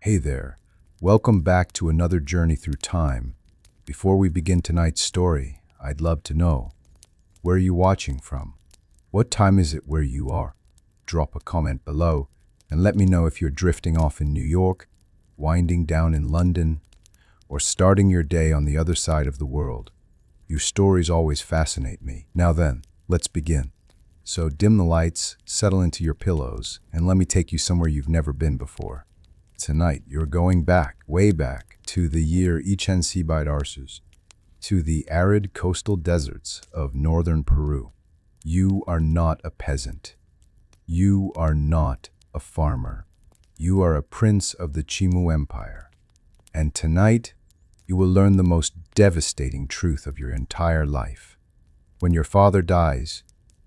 Hey there, welcome back to another journey through time. Before we begin tonight's story, I'd love to know, where are you watching from? What time is it where you are? Drop a comment below and let me know if you're drifting off in New York, winding down in London, or starting your day on the other side of the world. Your stories always fascinate me. Now then, let's begin. So dim the lights, settle into your pillows, and let me take you somewhere you've never been before. Tonight, you're going back, way back, to the year Arces, to the arid coastal deserts of northern Peru. You are not a peasant. You are not a farmer. You are a prince of the Chimu Empire. And tonight, you will learn the most devastating truth of your entire life. When your father dies,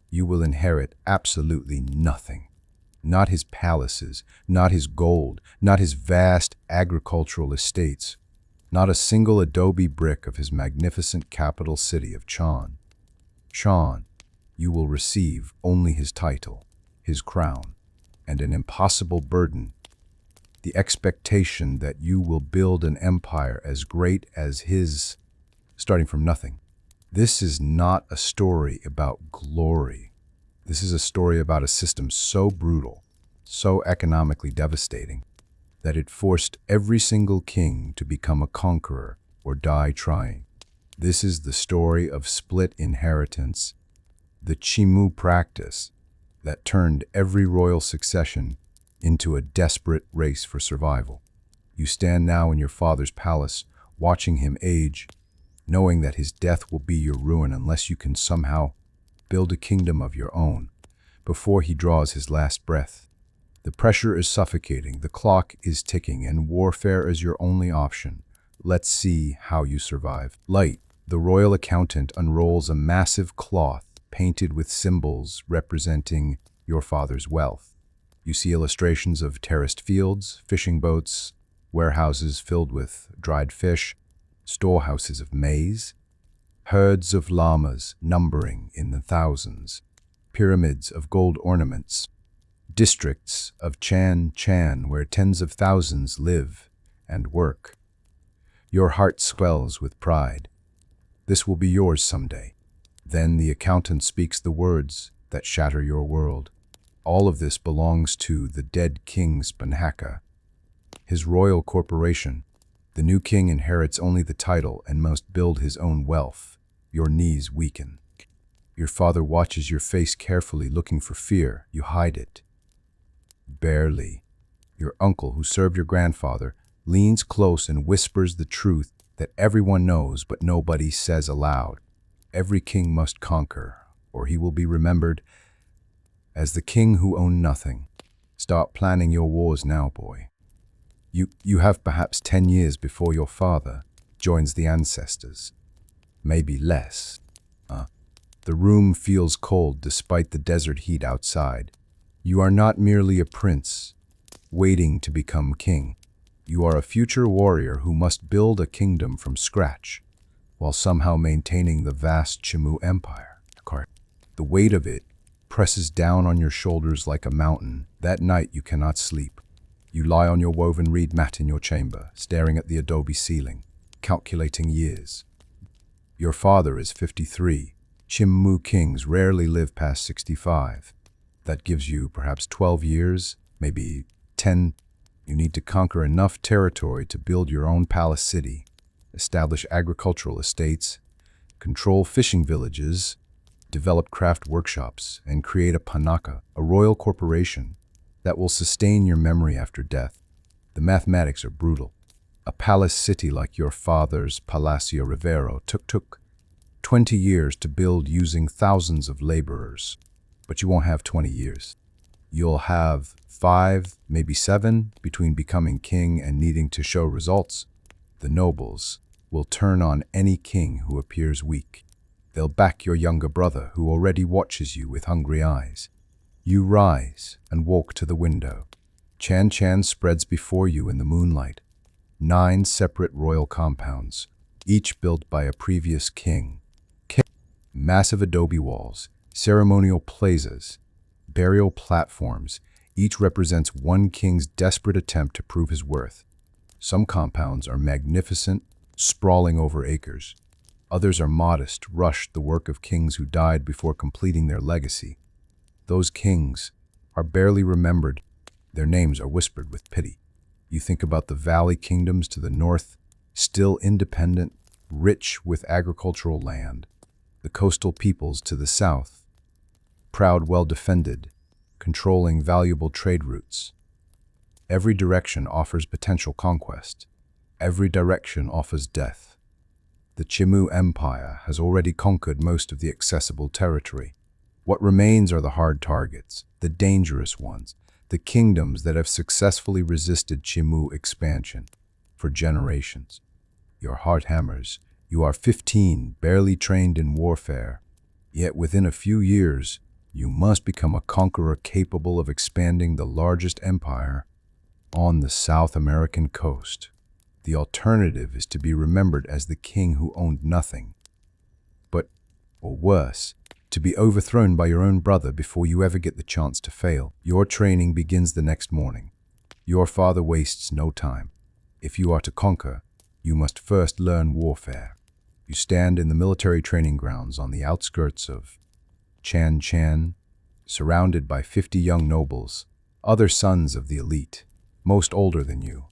you will inherit absolutely nothing. Not his palaces, not his gold, not his vast agricultural estates, not a single adobe brick of his magnificent capital city of Chan. Chan, you will receive only his title, his crown, and an impossible burden, the expectation that you will build an empire as great as his, starting from nothing. This is not a story about glory. This is a story about a system so brutal, so economically devastating, that it forced every single king to become a conqueror or die trying. This is the story of split inheritance, the Chimu practice that turned every royal succession into a desperate race for survival. You stand now in your father's palace, watching him age, knowing that his death will be your ruin unless you can somehow build a kingdom of your own before he draws his last breath. The pressure is suffocating, the clock is ticking, and warfare is your only option. Let's see how you survive. Light, the royal accountant, unrolls a massive cloth painted with symbols representing your father's wealth. You see illustrations of terraced fields, fishing boats, warehouses filled with dried fish, storehouses of maize, herds of llamas numbering in the thousands, pyramids of gold ornaments, districts of Chan where tens of thousands live and work. Your heart swells with pride. This will be yours someday. Then the accountant speaks the words that shatter your world. All of this belongs to the dead king Spanhaka, his royal corporation. The new king inherits only the title and must build his own wealth. Your knees weaken. Your father watches your face carefully, looking for fear. You hide it. Barely. Your uncle, who served your grandfather, leans close and whispers the truth that everyone knows but nobody says aloud. Every king must conquer, or he will be remembered as the king who owned nothing. Start planning your wars now, boy. You have perhaps 10 years before your father joins the ancestors. Maybe less. The room feels cold despite the desert heat outside. You are not merely a prince waiting to become king. You are a future warrior who must build a kingdom from scratch while somehow maintaining the vast Chimu Empire. The weight of it presses down on your shoulders like a mountain. That night you cannot sleep. You lie on your woven reed mat in your chamber, staring at the adobe ceiling, calculating years. Your father is 53. Chimu kings rarely live past 65. That gives you perhaps 12 years, maybe 10. You need to conquer enough territory to build your own palace city, establish agricultural estates, control fishing villages, develop craft workshops, and create a panaka, a royal corporation that will sustain your memory after death. The mathematics are brutal. A palace city like your father's Palacio Rivero took 20 years to build using thousands of laborers. But you won't have 20 years. You'll have 5, maybe 7, between becoming king and needing to show results. The nobles will turn on any king who appears weak. They'll back your younger brother who already watches you with hungry eyes. You rise and walk to the window. Chan spreads before you in the moonlight. 9 separate royal compounds, each built by a previous king. Massive adobe walls, ceremonial plazas, burial platforms, Each represents one king's desperate attempt to prove his worth. Some compounds are magnificent, sprawling over acres. Others are modest, rushed, the work of kings who died before completing their legacy. Those kings are barely remembered. Their names are whispered with pity. You think about the valley kingdoms to the north, still independent, rich with agricultural land. The coastal peoples to the south, proud, well-defended, controlling valuable trade routes. Every direction offers potential conquest. Every direction offers death. The Chimu Empire has already conquered most of the accessible territory. What remains are the hard targets, the dangerous ones, the kingdoms that have successfully resisted Chimu expansion for generations. Your heart hammers. You are 15, barely trained in warfare. Yet within a few years, you must become a conqueror capable of expanding the largest empire on the South American coast. The alternative is to be remembered as the king who owned nothing. But, or worse, to be overthrown by your own brother before you ever get the chance to fail. Your training begins the next morning. Your father wastes no time. If you are to conquer, you must first learn warfare. You stand in the military training grounds on the outskirts of Chan, surrounded by 50 young nobles, other sons of the elite, most older than you.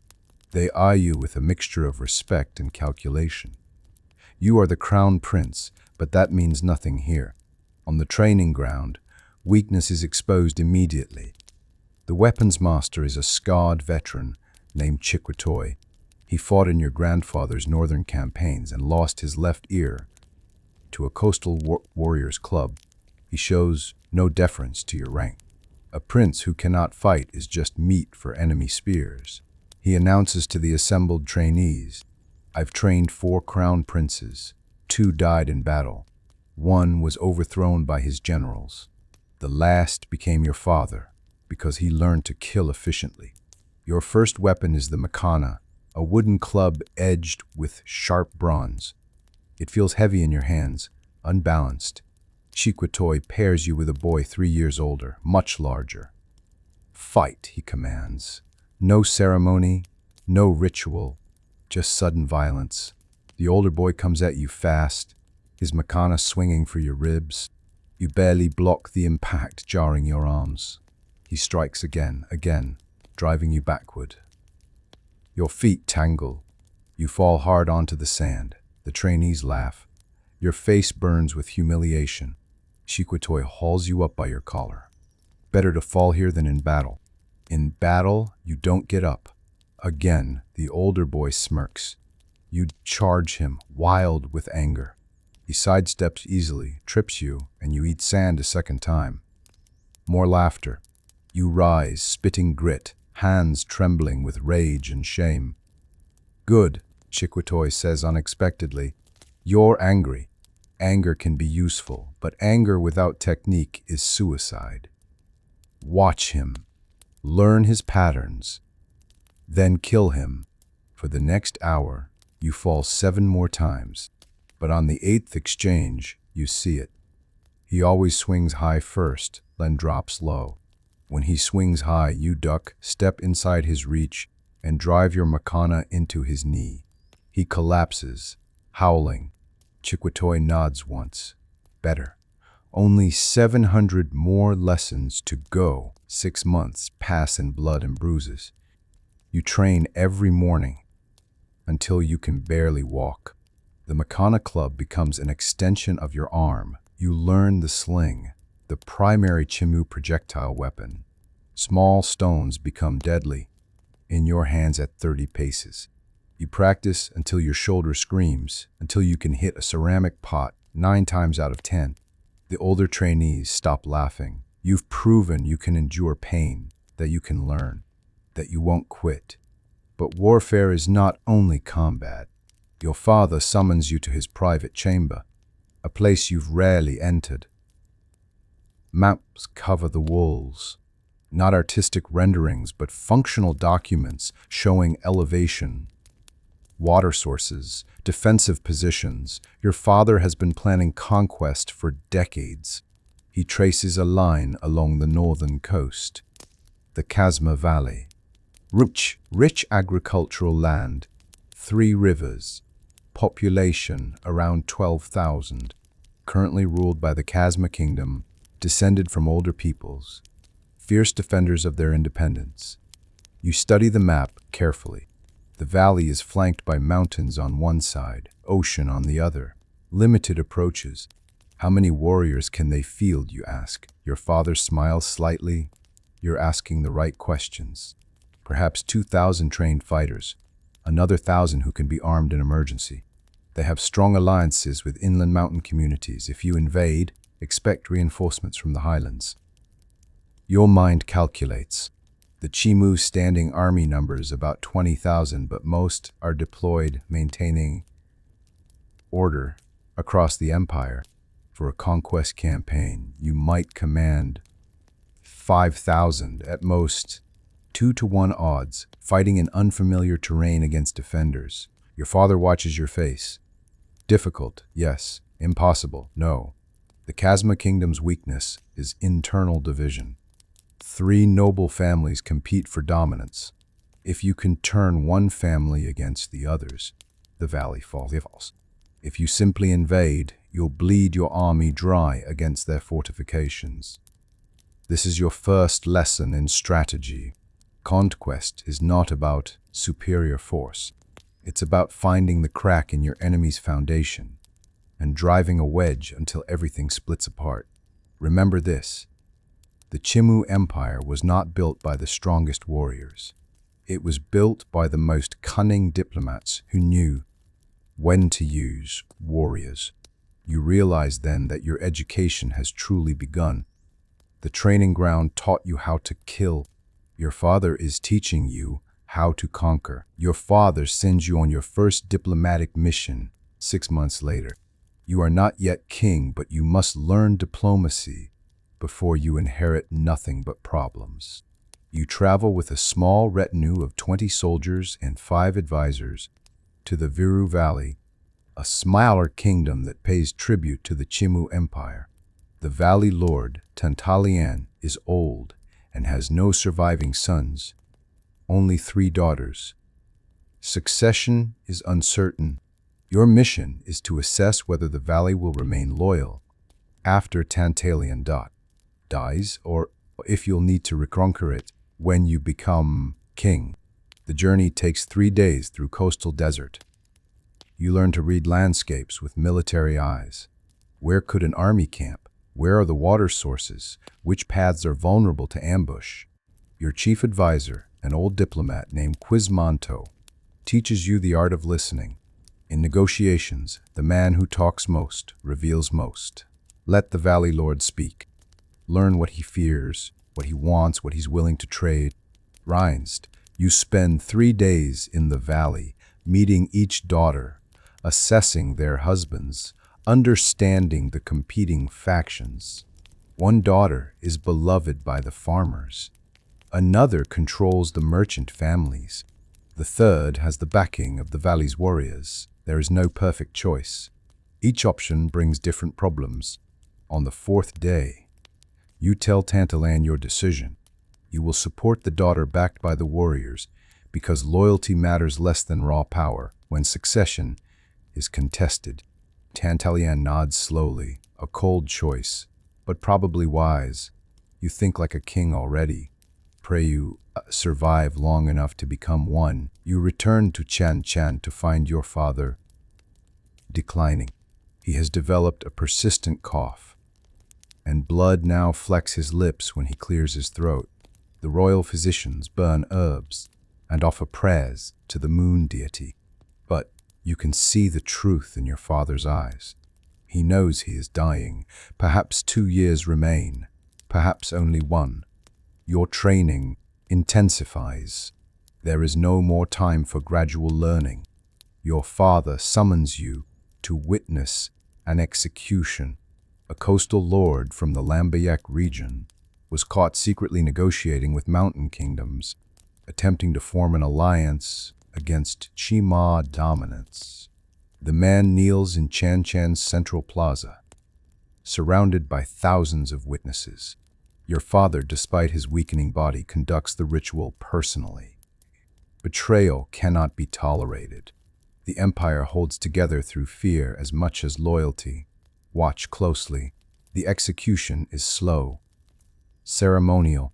They eye you with a mixture of respect and calculation. You are the crown prince, but that means nothing here. On the training ground, weakness is exposed immediately. The weapons master is a scarred veteran named Chiquitoy. He fought in your grandfather's northern campaigns and lost his left ear to a coastal warriors club. He shows no deference to your rank. A prince who cannot fight is just meat for enemy spears. He announces to the assembled trainees, "I've trained 4 crown princes. 2 died in battle. 1 was overthrown by his generals. The last became your father because he learned to kill efficiently. Your first weapon is the makana, a wooden club edged with sharp bronze. It feels heavy in your hands, unbalanced. Chiquitoy pairs you with a boy 3 years older, much larger. Fight, he commands. No ceremony, no ritual, just sudden violence. The older boy comes at you fast, his makana swinging for your ribs. You barely block the impact, jarring your arms. He strikes again, driving you backward. Your feet tangle. You fall hard onto the sand. The trainees laugh. Your face burns with humiliation. Chiquitoy hauls you up by your collar. Better to fall here than in battle. In battle, you don't get up. Again, the older boy smirks. You charge him, wild with anger. He sidesteps easily, trips you, and you eat sand a second time. More laughter. You rise, spitting grit, hands trembling with rage and shame. Good, Chiquitoy says unexpectedly. You're angry. Anger can be useful, but anger without technique is suicide. Watch him. Learn his patterns. Then kill him. For the next hour, you fall 7 more times. But on the 8th exchange, you see it. He always swings high first, then drops low. When he swings high, you duck, step inside his reach, and drive your makana into his knee. He collapses, howling. Chiquitoy nods once. Better. Only 700 more lessons to go. 6 months pass in blood and bruises. You train every morning until you can barely walk. The makana club becomes an extension of your arm. You learn the sling, the primary Chimu projectile weapon. Small stones become deadly in your hands at 30 paces. You practice until your shoulder screams, until you can hit a ceramic pot 9 times out of 10. The older trainees stop laughing. You've proven you can endure pain, that you can learn, that you won't quit. But warfare is not only combat. Your father summons you to his private chamber, a place you've rarely entered. Maps cover the walls. Not artistic renderings, but functional documents showing elevation, water sources, defensive positions. Your father has been planning conquest for decades. He traces a line along the northern coast. the Chasma Valley. Rich agricultural land, 3 rivers, population around 12,000, currently ruled by the Chasma Kingdom, descended from older peoples, fierce defenders of their independence. You study the map carefully. The valley is flanked by mountains on one side, ocean on the other, limited approaches. How many warriors can they field, you ask? Your father smiles slightly. You're asking the right questions. Perhaps 2,000 trained fighters, another 1,000 who can be armed in emergency. They have strong alliances with inland mountain communities. If you invade, expect reinforcements from the highlands. Your mind calculates. The Chimu standing army numbers about 20,000, but most are deployed maintaining order across the empire. For a conquest campaign, you might command 5,000 at most, 2-to-1 odds, fighting in unfamiliar terrain against defenders. Your father watches your face. Difficult, yes. Impossible, no. The Chasma Kingdom's weakness is internal division. 3 noble families compete for dominance. If you can turn one family against the others, the valley falls. If you simply invade, you'll bleed your army dry against their fortifications. This is your first lesson in strategy. Conquest is not about superior force. It's about finding the crack in your enemy's foundation and driving a wedge until everything splits apart. Remember this: the Chimu Empire was not built by the strongest warriors. It was built by the most cunning diplomats who knew when to use warriors. You realize then that your education has truly begun. The training ground taught you how to kill. Your father is teaching you how to conquer. Your father sends you on your first diplomatic mission 6 months later. You are not yet king, but you must learn diplomacy before you inherit nothing but problems. You travel with a small retinue of 20 soldiers and 5 advisors to the Viru Valley, a smaller kingdom that pays tribute to the Chimu Empire. The valley lord, Tantalian, is old and has no surviving sons, only 3 daughters. Succession is uncertain. Your mission is to assess whether the valley will remain loyal after Tantalian dies, or if you'll need to reconquer it when you become king. The journey takes 3 days through coastal desert. You learn to read landscapes with military eyes. Where could an army camp? Where are the water sources? Which paths are vulnerable to ambush? Your chief advisor, an old diplomat named Quizmonto, teaches you the art of listening. In negotiations, the man who talks most reveals most. Let the Valley Lord speak. Learn what he fears, what he wants, what he's willing to trade. Reinst, you spend 3 days in the valley, meeting each daughter, assessing their husbands, understanding the competing factions. One daughter is beloved by the farmers. Another controls the merchant families. The third has the backing of the valley's warriors. There is no perfect choice. Each option brings different problems. On the 4th day, you tell Tantalan your decision. You will support the daughter backed by the warriors because loyalty matters less than raw power when succession is contested. Tantalian nods slowly, a cold choice, but probably wise. You think like a king already. Pray you survive long enough to become one. You return to Chan to find your father declining. He has developed a persistent cough, and blood now flecks his lips when he clears his throat. The royal physicians burn herbs and offer prayers to the moon deity. But you can see the truth in your father's eyes. He knows he is dying. Perhaps 2 years remain, perhaps only 1. Your training intensifies. There is no more time for gradual learning. Your father summons you to witness an execution. A coastal lord from the Lambayak region was caught secretly negotiating with mountain kingdoms, attempting to form an alliance against Chima dominance. The man kneels in Chan Chan's central plaza, surrounded by thousands of witnesses. Your father, despite his weakening body, conducts the ritual personally. Betrayal cannot be tolerated. The empire holds together through fear as much as loyalty. Watch closely. The execution is slow, ceremonial.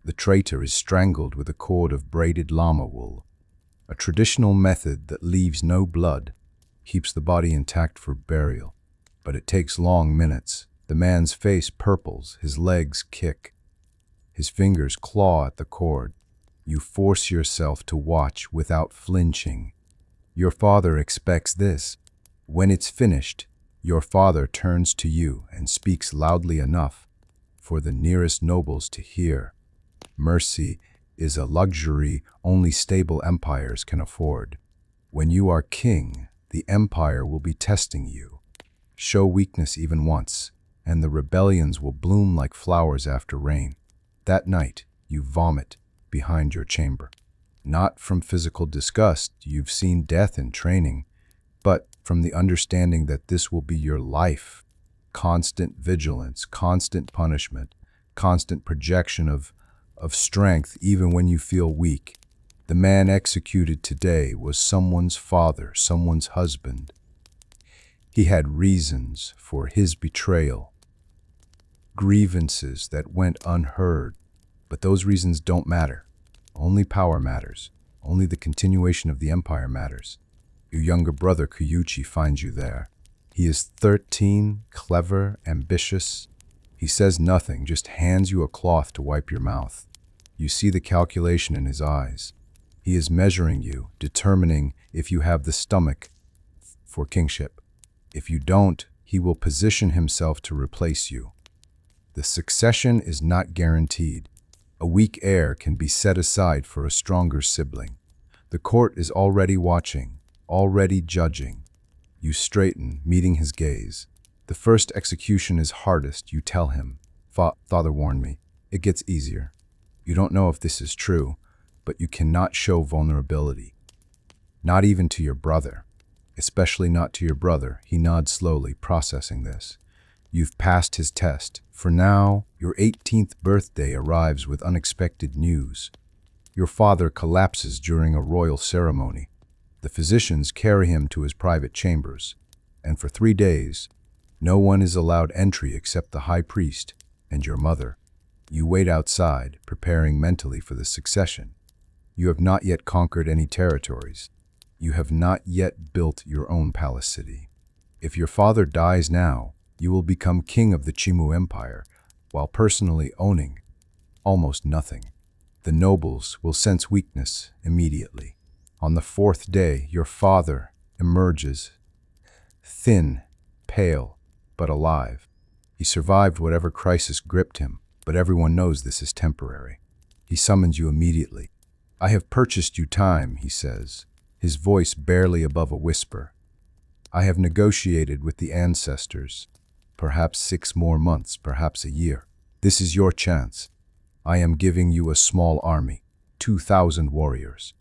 The traitor is strangled with a cord of braided llama wool, a traditional method that leaves no blood, keeps the body intact for burial. But it takes long minutes. The man's face purples, his legs kick, his fingers claw at the cord. You force yourself to watch without flinching. Your father expects this. When it's finished, your father turns to you and speaks loudly enough for the nearest nobles to hear. Mercy is a luxury only stable empires can afford. When you are king, the empire will be testing you. Show weakness even once, and the rebellions will bloom like flowers after rain. That night, you vomit behind your chamber. Not from physical disgust, you've seen death in training, but from the understanding that this will be your life. Constant vigilance, constant punishment, constant projection of strength even when you feel weak. The man executed today was someone's father, someone's husband. He had reasons for his betrayal, grievances that went unheard, but those reasons don't matter. Only power matters. Only the continuation of the empire matters. Your younger brother, Kyuchi, finds you there. He is 13, clever, ambitious. He says nothing, just hands you a cloth to wipe your mouth. You see the calculation in his eyes. He is measuring you, determining if you have the stomach for kingship. If you don't, he will position himself to replace you. The succession is not guaranteed. A weak heir can be set aside for a stronger sibling. The court is already watching, already judging. You straighten, meeting his gaze. The first execution is hardest, you tell him. Father warned me. It gets easier. You don't know if this is true, but you cannot show vulnerability. Not even to your brother. Especially not to your brother. He nods slowly, processing this. You've passed his test. For now, your 18th birthday arrives with unexpected news. Your father collapses during a royal ceremony. The physicians carry him to his private chambers, and for 3 days, no one is allowed entry except the high priest and your mother. You wait outside, preparing mentally for the succession. You have not yet conquered any territories. You have not yet built your own palace city. If your father dies now, you will become king of the Chimu Empire, while personally owning almost nothing. The nobles will sense weakness immediately. On the 4th day, your father emerges, thin, pale, but alive. He survived whatever crisis gripped him, but everyone knows this is temporary. He summons you immediately. I have purchased you time, he says, his voice barely above a whisper. I have negotiated with the ancestors. Perhaps 6 more months, perhaps a year. This is your chance. I am giving you a small army, 2,000 warriors.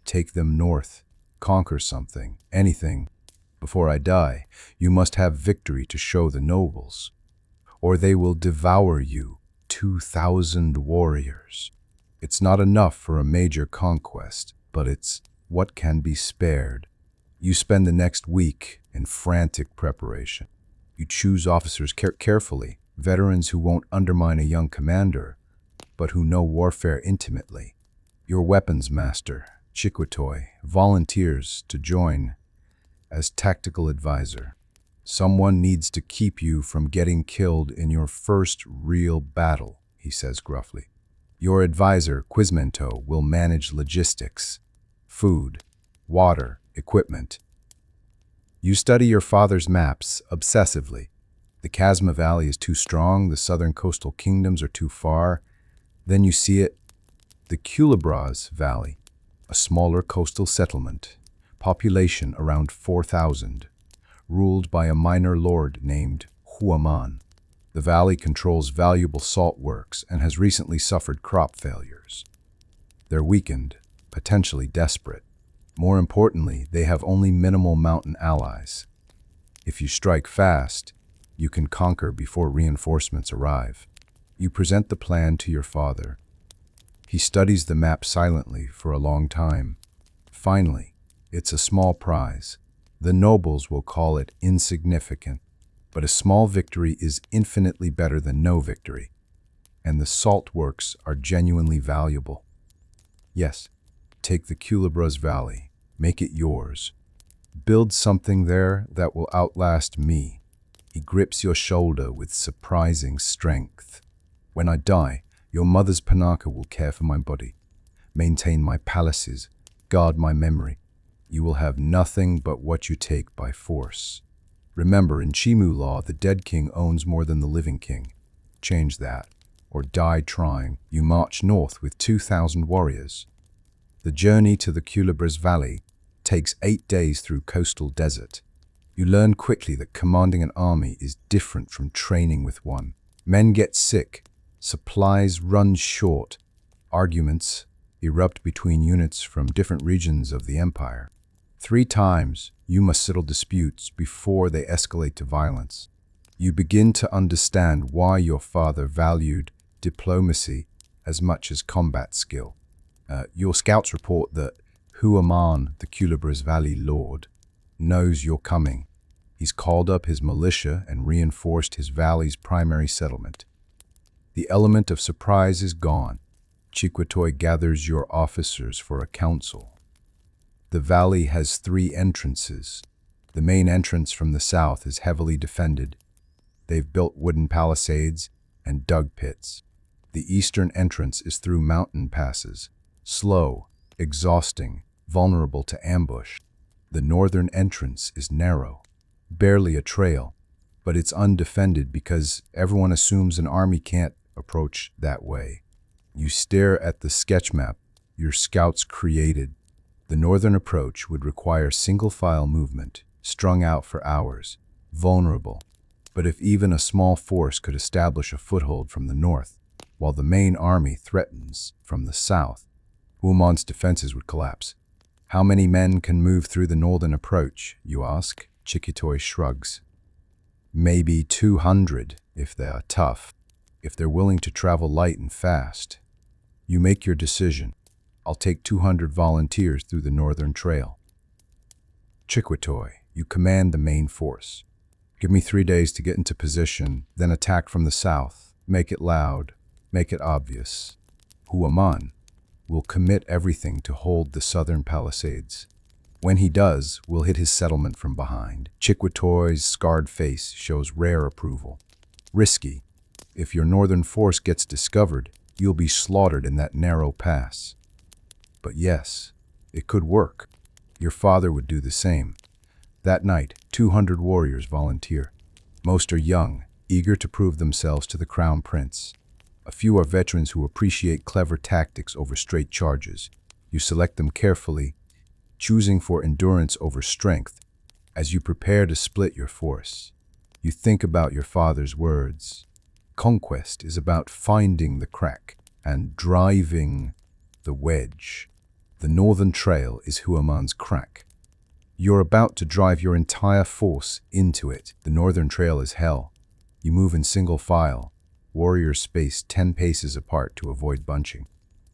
Take them north, conquer something, anything. Before I die, you must have victory to show the nobles, or they will devour you. 2,000 warriors. It's not enough for a major conquest, but it's what can be spared. You spend the next week in frantic preparation. You choose officers carefully, veterans who won't undermine a young commander, but who know warfare intimately. Your weapons master, Chikwatoy, volunteers to join as tactical advisor. Someone needs to keep you from getting killed in your first real battle, he says gruffly. Your advisor, Quizmento, will manage logistics, food, water, equipment. You study your father's maps obsessively. The Chasma Valley is too strong, the southern coastal kingdoms are too far. Then you see it, the Culebras Valley, a smaller coastal settlement, population around 4,000, ruled by a minor lord named Huaman. The valley controls valuable salt works and has recently suffered crop failures. They're weakened, potentially desperate. More importantly, they have only minimal mountain allies. If you strike fast, you can conquer before reinforcements arrive. You present the plan to your father. He studies the map silently for a long time. Finally, it's a small prize. The nobles will call it insignificant, but a small victory is infinitely better than no victory, and the salt works are genuinely valuable. Yes, take the Culebras Valley, make it yours. Build something there that will outlast me. He grips your shoulder with surprising strength. When I die, your mother's Panaka will care for my body, maintain my palaces, guard my memory. You will have nothing but what you take by force. Remember, in Chimu law, the dead king owns more than the living king. Change that, or die trying. You march north with 2,000 warriors. The journey to the Culebras Valley takes 8 days through coastal desert. You learn quickly that commanding an army is different from training with one. Men get sick, supplies run short, arguments erupt between units from different regions of the empire. 3 times you must settle disputes before they escalate to violence. You begin to understand why your father valued diplomacy as much as combat skill. Your scouts report that Huaman, the Culebras Valley lord, knows you're coming. He's called up his militia and reinforced his valley's primary settlement. The element of surprise is gone. Chiquitoy gathers your officers for a council. The valley has 3 entrances. The main entrance from the south is heavily defended. They've built wooden palisades and dug pits. The eastern entrance is through mountain passes, slow, exhausting, vulnerable to ambush. The northern entrance is narrow, barely a trail, but it's undefended because everyone assumes an army can't approach that way. You stare at the sketch map your scouts created. The northern approach would require single-file movement, strung out for hours, vulnerable. But if even a small force could establish a foothold from the north, while the main army threatens from the south, Huaman's defenses would collapse. How many men can move through the northern approach, you ask? Chiquitoy shrugs. Maybe 200, if they are tough, if they're willing to travel light and fast. You make your decision. I'll take 200 volunteers through the northern trail. Chiquitoy, you command the main force. Give me 3 days to get into position, then attack from the south. Make it loud, make it obvious. Huaman will commit everything to hold the southern palisades. When he does, we'll hit his settlement from behind. Chiquitoy's scarred face shows rare approval. Risky. If your northern force gets discovered, you'll be slaughtered in that narrow pass. But yes, it could work. Your father would do the same. That night, 200 warriors volunteer. Most are young, eager to prove themselves to the crown prince. A few are veterans who appreciate clever tactics over straight charges. You select them carefully, choosing for endurance over strength. As you prepare to split your force, you think about your father's words. Conquest is about finding the crack and driving the wedge. The northern trail is Huaman's crack. You're about to drive your entire force into it. The northern trail is hell. You move in single file, warriors spaced 10 paces apart to avoid bunching.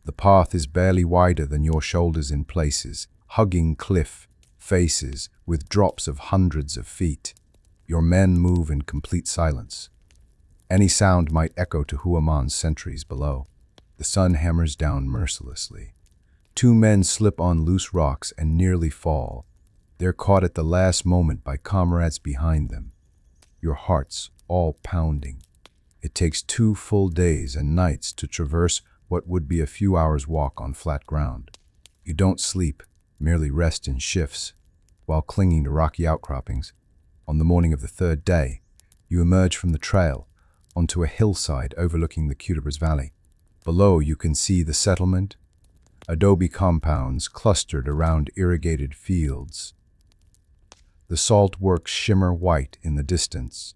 The path is barely wider than your shoulders in places, hugging cliff faces with drops of hundreds of feet. Your men move in complete silence. Any sound might echo to Huaman's sentries below. The sun hammers down mercilessly. 2 men slip on loose rocks and nearly fall. They're caught at the last moment by comrades behind them. Your heart's all pounding. It takes 2 full days and nights to traverse what would be a few hours' walk on flat ground. You don't sleep, merely rest in shifts, while clinging to rocky outcroppings. On the morning of the 3rd day, you emerge from the trail onto a hillside overlooking the Culebras Valley. Below you can see the settlement, adobe compounds clustered around irrigated fields. The salt works shimmer white in the distance,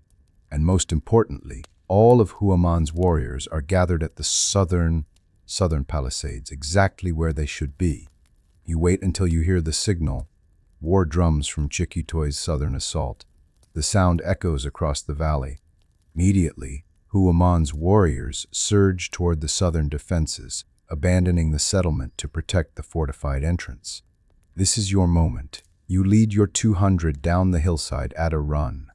and most importantly, all of Huaman's warriors are gathered at the southern palisades, exactly where they should be. You wait until you hear the signal, war drums from Chiquitoy's southern assault. The sound echoes across the valley. Immediately, Huaman's warriors surge toward the southern defenses, abandoning the settlement to protect the fortified entrance. This is your moment. You lead your 200 down the hillside at a run.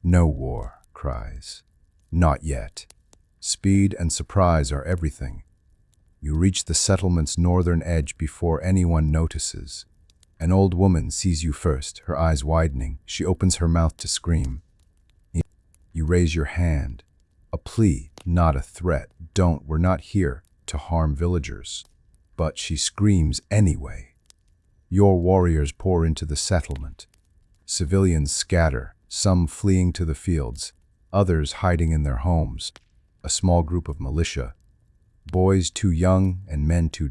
No war, cries. Not yet. Speed and surprise are everything. You reach the settlement's northern edge before anyone notices. An old woman sees you first, her eyes widening. She opens her mouth to scream. You raise your hand. A plea, not a threat. Don't, we're not here to harm villagers. But she screams anyway. Your warriors pour into the settlement. Civilians scatter, some fleeing to the fields, others hiding in their homes. A small group of militia, boys too young and men too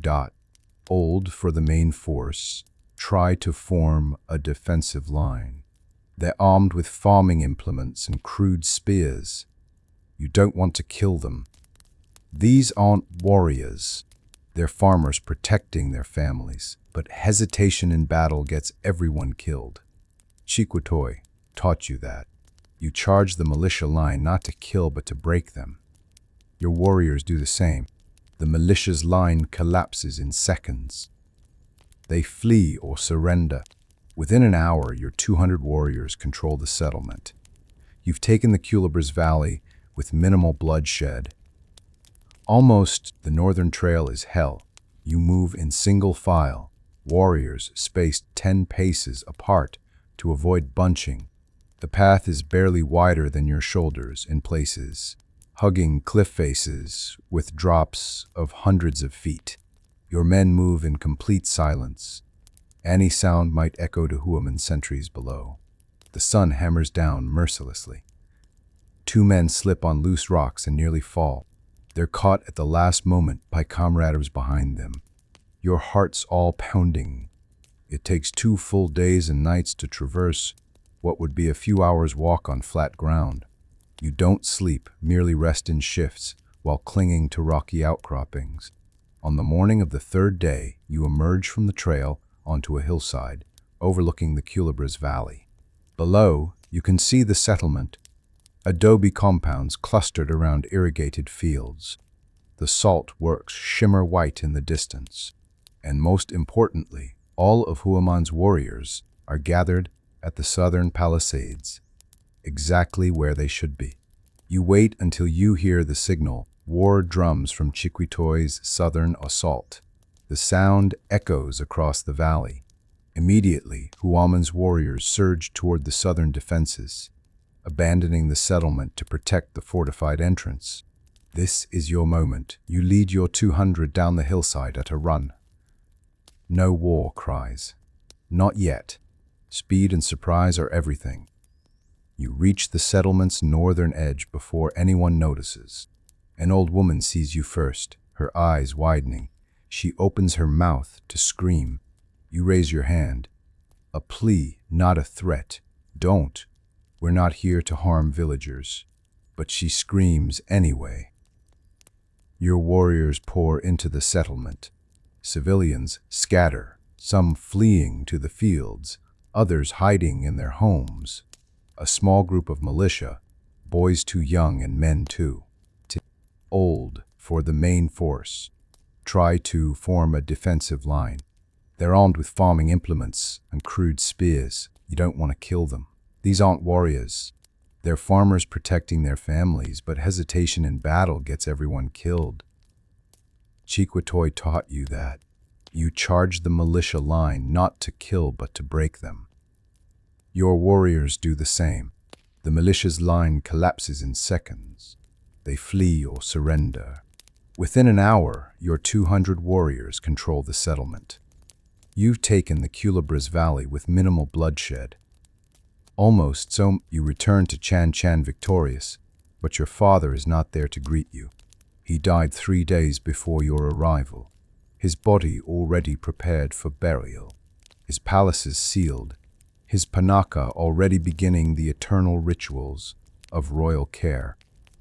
old for the main force, try to form a defensive line. They're armed with farming implements and crude spears. You don't want to kill them. These aren't warriors. They're farmers protecting their families, but hesitation in battle gets everyone killed. Chiquitoy taught you that. You charge the militia line not to kill but to break them. Your warriors do the same. The militia's line collapses in seconds. They flee or surrender. Within an hour, your 200 warriors control the settlement. You've taken the Culebras Valley with minimal bloodshed. Almost the northern trail is hell. You move in single file, warriors spaced 10 paces apart to avoid bunching. The path is barely wider than your shoulders in places, hugging cliff faces with drops of hundreds of feet. Your men move in complete silence. Any sound might echo to Huaman sentries below. The sun hammers down mercilessly. 2 men slip on loose rocks and nearly fall. They're caught at the last moment by comrades behind them. Your heart's all pounding. It takes 2 full days and nights to traverse what would be a few hours' walk on flat ground. You don't sleep, merely rest in shifts while clinging to rocky outcroppings. On the morning of the 3rd day, you emerge from the trail onto a hillside overlooking the Culebras Valley. Below, you can see the settlement, adobe compounds clustered around irrigated fields. The salt works shimmer white in the distance. And most importantly, all of Huaman's warriors are gathered at the southern palisades, exactly where they should be. You wait until you hear the signal, war drums from Chiquitoy's southern assault. The sound echoes across the valley. Immediately, Huaman's warriors surge toward the southern defenses, abandoning the settlement to protect the fortified entrance. This is your moment. You lead your 200 down the hillside at a run. No war, cries. Not yet. Speed and surprise are everything. You reach the settlement's northern edge before anyone notices. An old woman sees you first, her eyes widening. She opens her mouth to scream. You raise your hand. A plea, not a threat. Don't. We're not here to harm villagers. But she screams anyway. Your warriors pour into the settlement. Civilians scatter, some fleeing to the fields, others hiding in their homes. A small group of militia, boys too young and men too old for the main force, try to form a defensive line. They're armed with farming implements and crude spears. You don't want to kill them. These aren't warriors. They're farmers protecting their families, but hesitation in battle gets everyone killed. Chiquitoy taught you that. You charge the militia line not to kill but to break them. Your warriors do the same. The militia's line collapses in seconds. They flee or surrender. Within an hour, your 200 warriors control the settlement. You've taken the Culebras Valley with minimal bloodshed. Almost so, you return to Chan Chan victorious, but your father is not there to greet you. He died 3 days before your arrival, his body already prepared for burial, his palaces sealed, his panaka already beginning the eternal rituals of royal care.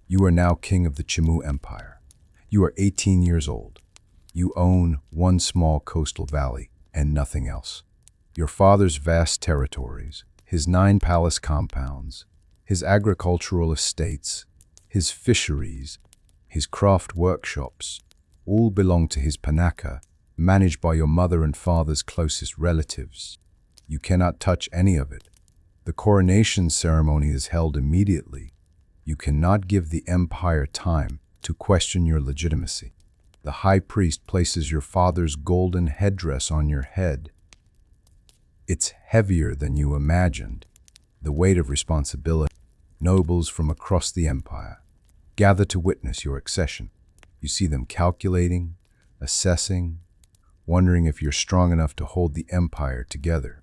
You are now king of the Chimu Empire. You are 18 years old. You own one small coastal valley and nothing else. Your father's vast territories, his 9 palace compounds, his agricultural estates, his fisheries, his craft workshops, all belong to his panaka, managed by your mother and father's closest relatives. You cannot touch any of it. The coronation ceremony is held immediately. You cannot give the empire time to question your legitimacy. The high priest places your father's golden headdress on your head. It's heavier than you imagined. The weight of responsibility. Nobles from across the empire gather to witness your accession. You see them calculating, assessing, wondering if you're strong enough to hold the empire together.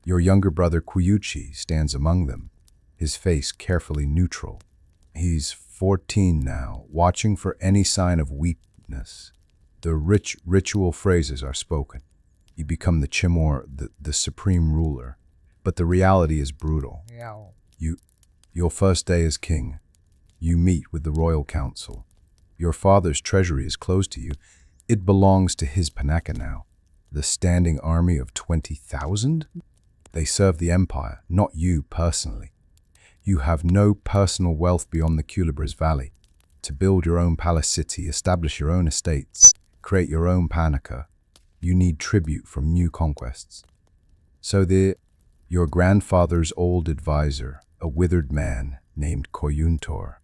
Your younger brother Kyuchi stands among them, his face carefully neutral. He's 14 now, watching for any sign of weakness. The rich ritual phrases are spoken. You become the Chimor, the supreme ruler. But the reality is brutal. Your first day as king. You meet with the royal council. Your father's treasury is closed to you. It belongs to his panaka now. The standing army of 20,000? They serve the empire, not you personally. You have no personal wealth beyond the Culebras Valley. To build your own palace city, establish your own estates, create your own panaka, you need tribute from new conquests. So your grandfather's old advisor, a withered man named Koyuntor,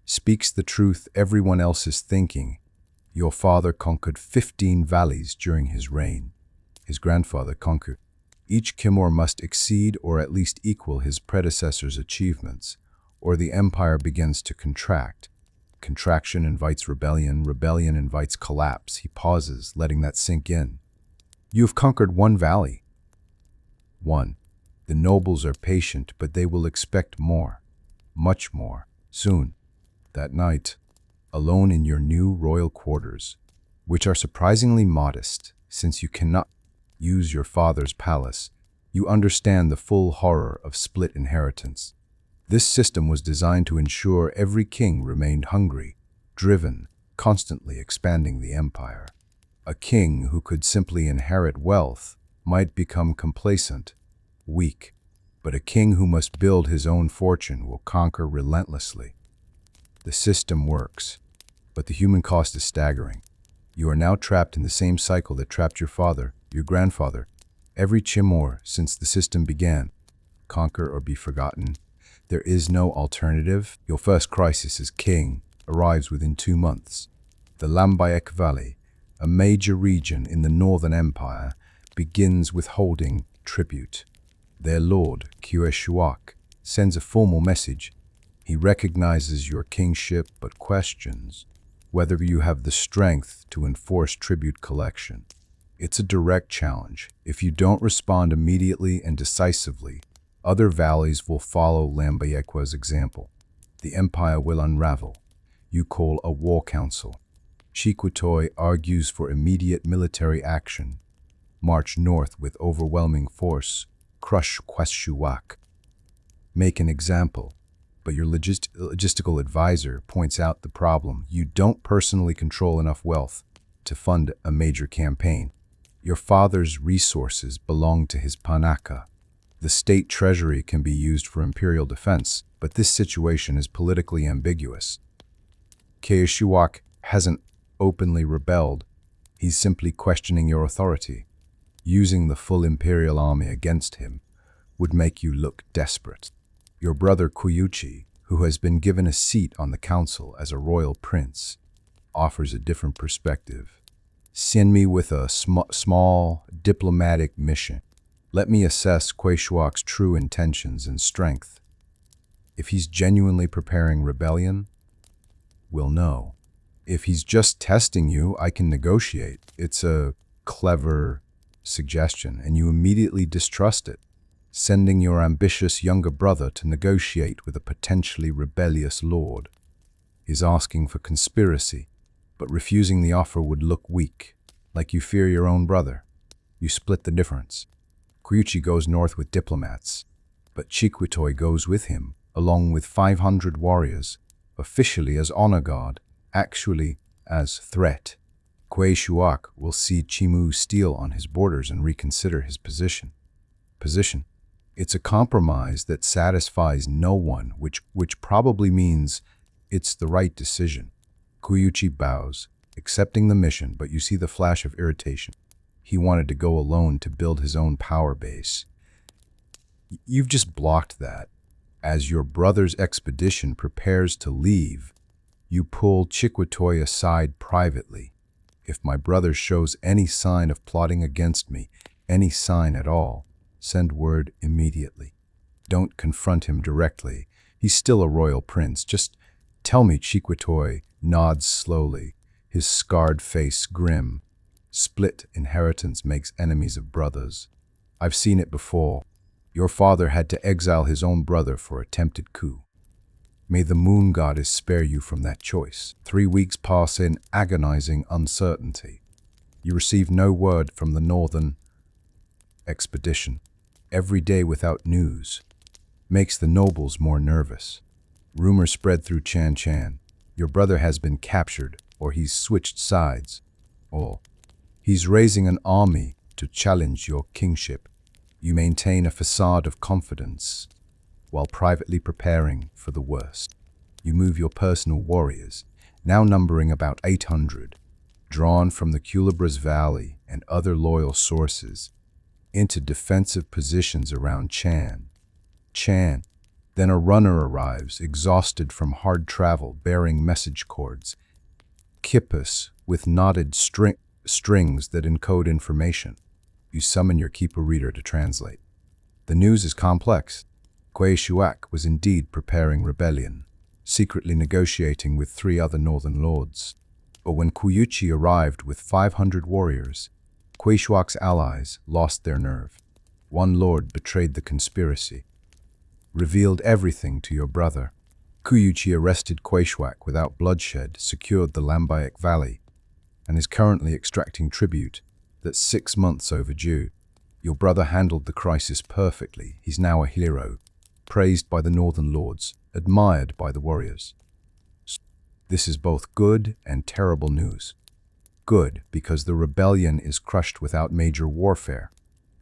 speaks the truth everyone else is thinking. Your father conquered 15 valleys during his reign. His grandfather conquered. Each Kimor must exceed or at least equal his predecessor's achievements, or the empire begins to contract. Contraction invites rebellion, rebellion invites collapse. He pauses, letting that sink in. You have conquered one valley. One. The nobles are patient, but they will expect more, much more, soon. That night, alone in your new royal quarters, which are surprisingly modest, since you cannot use your father's palace, you understand the full horror of split inheritance. This system was designed to ensure every king remained hungry, driven, constantly expanding the empire. A king who could simply inherit wealth might become complacent, weak, but a king who must build his own fortune will conquer relentlessly. The system works, but the human cost is staggering. You are now trapped in the same cycle that trapped your father, your grandfather, every Chimor since the system began. Conquer or be forgotten. There is no alternative. Your first crisis as king arrives within 2 months. The Lambayek Valley, a major region in the Northern Empire, begins withholding tribute. Their lord, Kyueshuak, sends a formal message. He recognizes your kingship but questions whether you have the strength to enforce tribute collection. It's a direct challenge. If you don't respond immediately and decisively, other valleys will follow Lambayekwa's example. The empire will unravel. You call a war council. Chikwitoy argues for immediate military action. March north with overwhelming force. Crush Kweshuak. Make an example. But your logistical advisor points out the problem. You don't personally control enough wealth to fund a major campaign. Your father's resources belong to his panaka. The state treasury can be used for imperial defense, but this situation is politically ambiguous. Kyushuak hasn't openly rebelled. He's simply questioning your authority. Using the full imperial army against him would make you look desperate. Your brother Kyuchi, who has been given a seat on the council as a royal prince, offers a different perspective. Send me with a small diplomatic mission. Let me assess Kyushuak's true intentions and strength. If he's genuinely preparing rebellion, we'll know. If he's just testing you, I can negotiate. It's a clever suggestion, and you immediately distrust it, sending your ambitious younger brother to negotiate with a potentially rebellious lord. He's asking for conspiracy, but refusing the offer would look weak, like you fear your own brother. You split the difference. Kyuchi goes north with diplomats, but Chikwitoy goes with him, along with 500 warriors, officially as honor guard, actually as threat. Kyushuak will see Chimu steal on his borders and reconsider his position. It's a compromise that satisfies no one, which probably means It's the right decision. Kuyuchi bows, accepting the mission, but you see the flash of irritation. He wanted to go alone to build his own power base. You've just blocked that. As your brother's expedition prepares to leave, you pull Chikwatoy aside privately. If my brother shows any sign of plotting against me, any sign at all, send word immediately. Don't confront him directly. He's still a royal prince. Just tell me. Chikwatoy nods slowly, his scarred face grim. Split inheritance makes enemies of brothers. I've seen it before. Your father had to exile his own brother for attempted coup. May the moon goddess spare you from that choice. 3 weeks pass in agonizing uncertainty. You receive no word from the northern expedition. Every day without news makes the nobles more nervous. Rumors spread through Chan. Your brother has been captured, or he's switched sides, or he's raising an army to challenge your kingship. You maintain a facade of confidence while privately preparing for the worst. You move your personal warriors, now numbering about 800, drawn from the Culebras Valley and other loyal sources, into defensive positions around Chan. Then a runner arrives, exhausted from hard travel, bearing message cords, kippus with knotted strings that encode information. You summon your keeper reader to translate. The news is complex. Kuei Shuak was indeed preparing rebellion, secretly negotiating with 3 other northern lords. But when Kuyuchi arrived with 500 warriors, Kuei Shuak's allies lost their nerve. One lord betrayed the conspiracy, revealed everything to your brother. Kuyuchi arrested Kuei Shuak without bloodshed, secured the Lambayak Valley, and is currently extracting tribute that's 6 months overdue. Your brother handled the crisis perfectly. He's now a hero, praised by the northern lords, admired by the warriors. This is both good and terrible news. Good, because the rebellion is crushed without major warfare.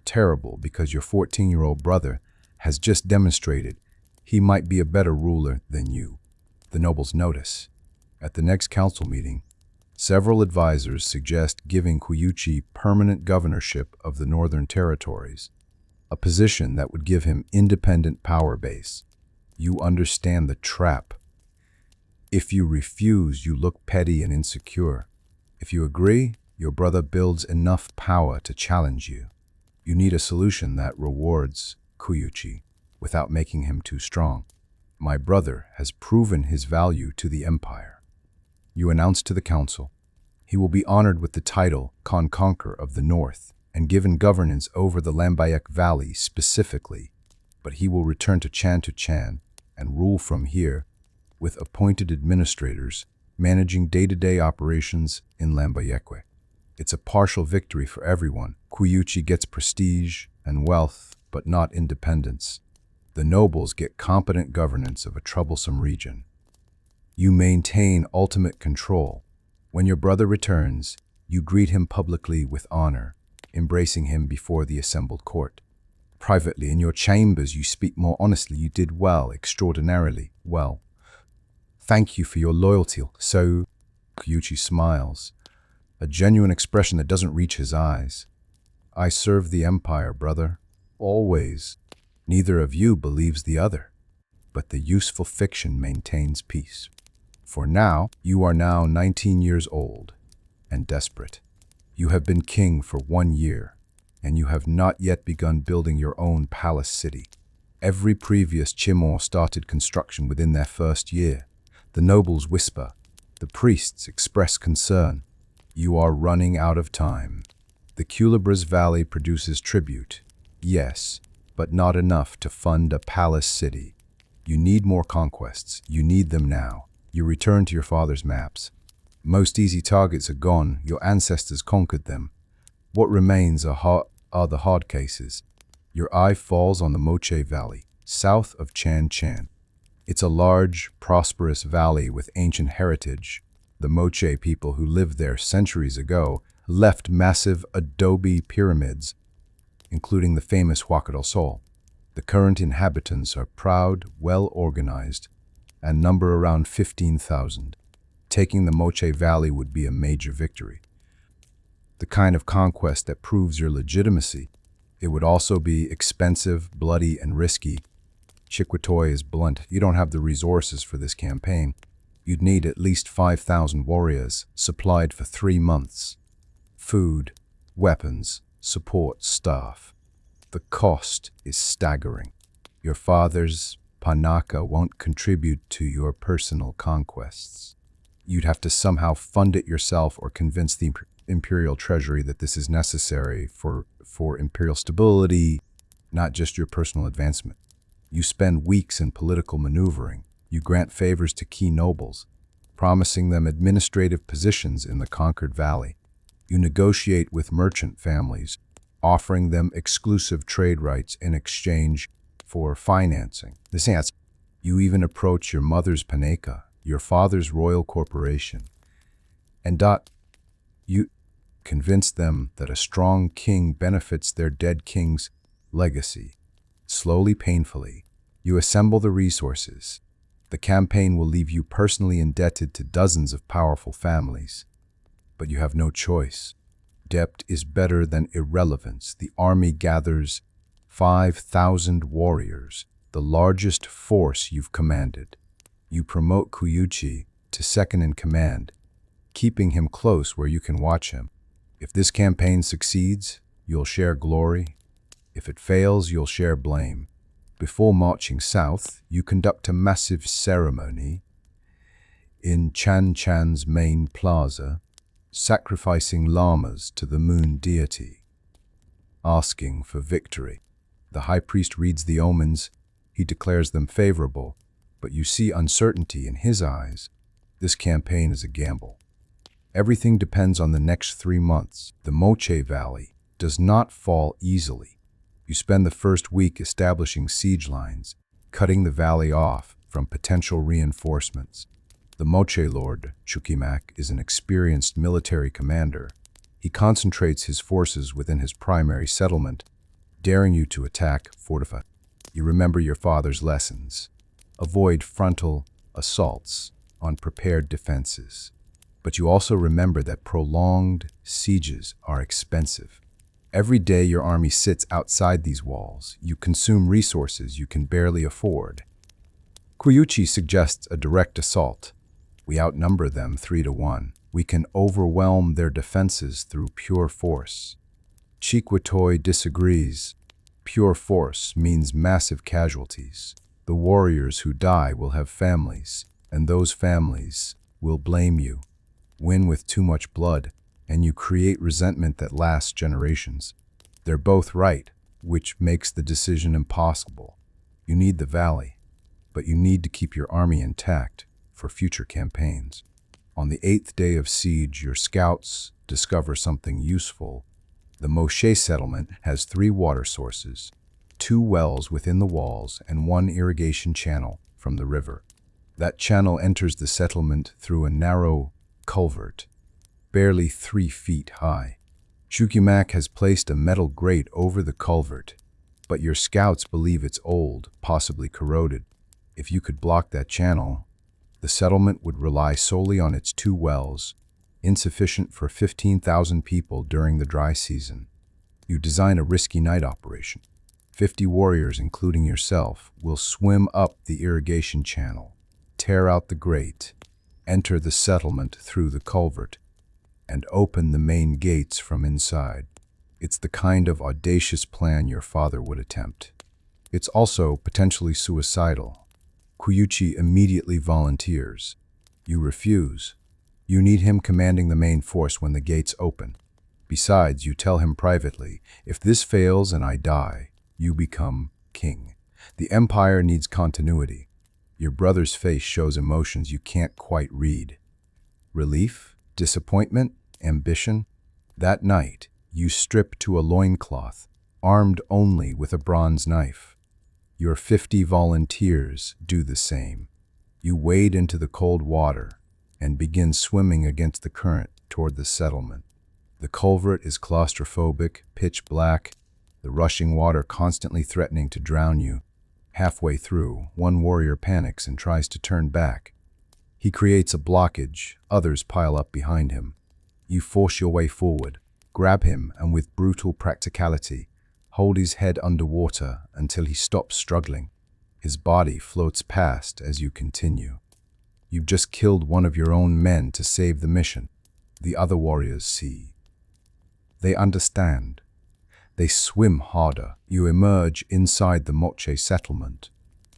Terrible, because your 14-year-old brother has just demonstrated he might be a better ruler than you. The nobles notice. At the next council meeting, several advisors suggest giving Kuyuchi permanent governorship of the Northern Territories, a position that would give him independent power base. You understand the trap. If you refuse, you look petty and insecure. If you agree, your brother builds enough power to challenge you. You need a solution that rewards Kuyuchi without making him too strong. My brother has proven his value to the empire. You announce to the council. He will be honored with the title Conqueror of the North and given governance over the Lambayak Valley specifically, but he will return to Chan and rule from here with appointed administrators managing day-to-day operations in Lambayekwe. It's a partial victory for everyone. Kuyuchi gets prestige and wealth, but not independence. The nobles get competent governance of a troublesome region. You maintain ultimate control. When your brother returns, you greet him publicly with honor, embracing him before the assembled court. Privately, in your chambers, you speak more honestly. You did well, extraordinarily well. Thank you for your loyalty. So, Kuyuchi smiles, a genuine expression that doesn't reach his eyes. I serve the empire, brother. Always. Neither of you believes the other, but the useful fiction maintains peace. For now, you are now 19 years old and desperate. You have been king for 1 year, and you have not yet begun building your own palace city. Every previous Chimor started construction within their first year. The nobles whisper. The priests express concern. You are running out of time. The Culebras Valley produces tribute, yes, but not enough to fund a palace city. You need more conquests. You need them now. You return to your father's maps. Most easy targets are gone. Your ancestors conquered them. What remains are the hard cases. Your eye falls on the Moche Valley, south of Chan. It's a large, prosperous valley with ancient heritage. The Moche people who lived there centuries ago left massive adobe pyramids, including the famous Huaca del Sol. The current inhabitants are proud, well-organized, and number around 15,000. Taking the Moche Valley would be a major victory. The kind of conquest that proves your legitimacy. It would also be expensive, bloody, and risky. Chiquitoy is blunt. You don't have the resources for this campaign. You'd need at least 5,000 warriors, supplied for 3 months. Food, weapons, support staff. The cost is staggering. Your father's Panaka won't contribute to your personal conquests. You'd have to somehow fund it yourself or convince the Imperial Treasury that this is necessary for Imperial stability, not just your personal advancement. You spend weeks in political maneuvering. You grant favors to key nobles, promising them administrative positions in the conquered valley. You negotiate with merchant families, offering them exclusive trade rights in exchange for financing. You even approach your mother's Paneka, your father's royal corporation, and you convince them that a strong king benefits their dead king's legacy. Slowly, painfully, you assemble the resources. The campaign will leave you personally indebted to dozens of powerful families. But you have no choice. Debt is better than irrelevance. The army gathers 5,000 warriors, the largest force you've commanded. You promote Kuyuchi to second in command, keeping him close where you can watch him. If this campaign succeeds, you'll share glory. If it fails, you'll share blame. Before marching south, you conduct a massive ceremony in Chan Chan's main plaza, sacrificing llamas to the moon deity, asking for victory. The high priest reads the omens. He declares them favorable, but you see uncertainty in his eyes. This campaign is a gamble. Everything depends on the next 3 months. The Moche Valley does not fall easily. You spend the first week establishing siege lines, cutting the valley off from potential reinforcements. The Moche Lord, Chukimak, is an experienced military commander. He concentrates his forces within his primary settlement, daring you to attack, fortify. You remember your father's lessons. Avoid frontal assaults on prepared defenses. But you also remember that prolonged sieges are expensive. Every day your army sits outside these walls. You consume resources you can barely afford. Kuyuchi suggests a direct assault. We outnumber them 3-1. We can overwhelm their defenses through pure force. Chiquitoy disagrees. Pure force means massive casualties. The warriors who die will have families, and those families will blame you. Win with too much blood, and you create resentment that lasts generations. They're both right, which makes the decision impossible. You need the valley, but you need to keep your army intact for future campaigns. On the 8th day of siege, your scouts discover something useful. The Moche settlement has 3 water sources, 2 wells within the walls, and 1 irrigation channel from the river. That channel enters the settlement through a narrow culvert, barely 3 feet high. Chukimak has placed a metal grate over the culvert, but your scouts believe it's old, possibly corroded. If you could block that channel, the settlement would rely solely on its 2 wells, insufficient for 15,000 people during the dry season. You design a risky night operation. 50 warriors, including yourself, will swim up the irrigation channel, tear out the grate, enter the settlement through the culvert, and open the main gates from inside. It's the kind of audacious plan your father would attempt. It's also potentially suicidal. Kuyuchi immediately volunteers. You refuse. You need him commanding the main force when the gates open. Besides, you tell him privately, if this fails and I die, you become king. The empire needs continuity. Your brother's face shows emotions you can't quite read. Relief, disappointment, ambition. That night, you strip to a loincloth, armed only with a bronze knife. Your 50 volunteers do the same. You wade into the cold water and begin swimming against the current toward the settlement. The culvert is claustrophobic, pitch black, the rushing water constantly threatening to drown you. Halfway through, one warrior panics and tries to turn back. He creates a blockage, others pile up behind him. You force your way forward, grab him, and with brutal practicality, hold his head underwater until he stops struggling. His body floats past as you continue. You've just killed one of your own men to save the mission. The other warriors see. They understand. They swim harder. You emerge inside the Moche settlement,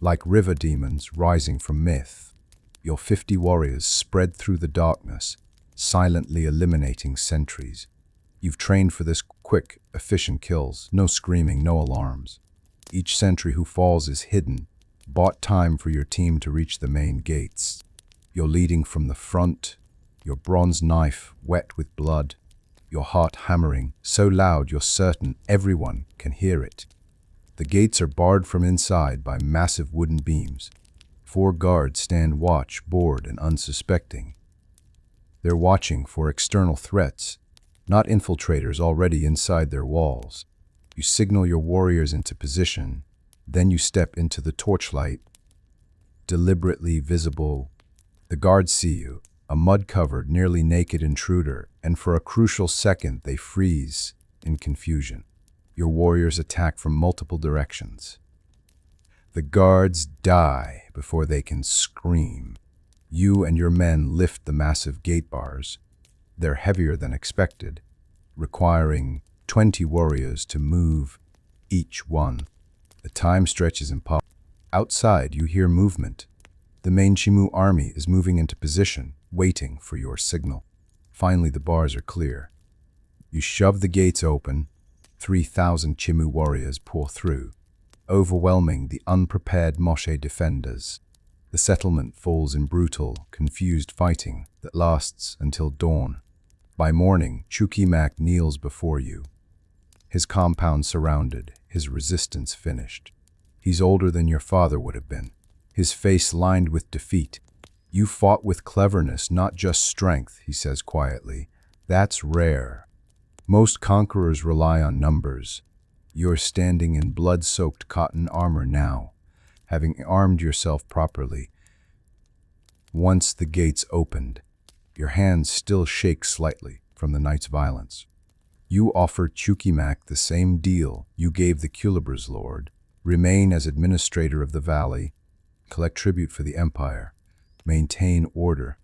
like river demons rising from myth. Your 50 warriors spread through the darkness, silently eliminating sentries. You've trained for this quick, efficient kills, no screaming, no alarms. Each sentry who falls is hidden, bought time for your team to reach the main gates. You're leading from the front, your bronze knife wet with blood, your heart hammering, so loud you're certain everyone can hear it. The gates are barred from inside by massive wooden beams. 4 guards stand watch, bored and unsuspecting. They're watching for external threats, not infiltrators already inside their walls. You signal your warriors into position, then you step into the torchlight, deliberately visible. The guards see you, a mud-covered, nearly naked intruder, and for a crucial second they freeze in confusion. Your warriors attack from multiple directions. The guards die before they can scream. You and your men lift the massive gate bars. They're heavier than expected, requiring 20 warriors to move each one. The time stretches impossible. Outside, you hear movement. The main Chimu army is moving into position, waiting for your signal. Finally, the bars are clear. You shove the gates open. 3,000 Chimu warriors pour through, overwhelming the unprepared Moshe defenders. The settlement falls in brutal, confused fighting that lasts until dawn. By morning, Chukimak kneels before you. His compound surrounded, his resistance finished. He's older than your father would have been, his face lined with defeat. You fought with cleverness, not just strength, he says quietly. That's rare. Most conquerors rely on numbers. You're standing in blood-soaked cotton armor now, having armed yourself properly. Once the gates opened, your hands still shake slightly from the night's violence. You offer Chukimak the same deal you gave the Culebre's lord. Remain as administrator of the valley, collect tribute for the empire, maintain order.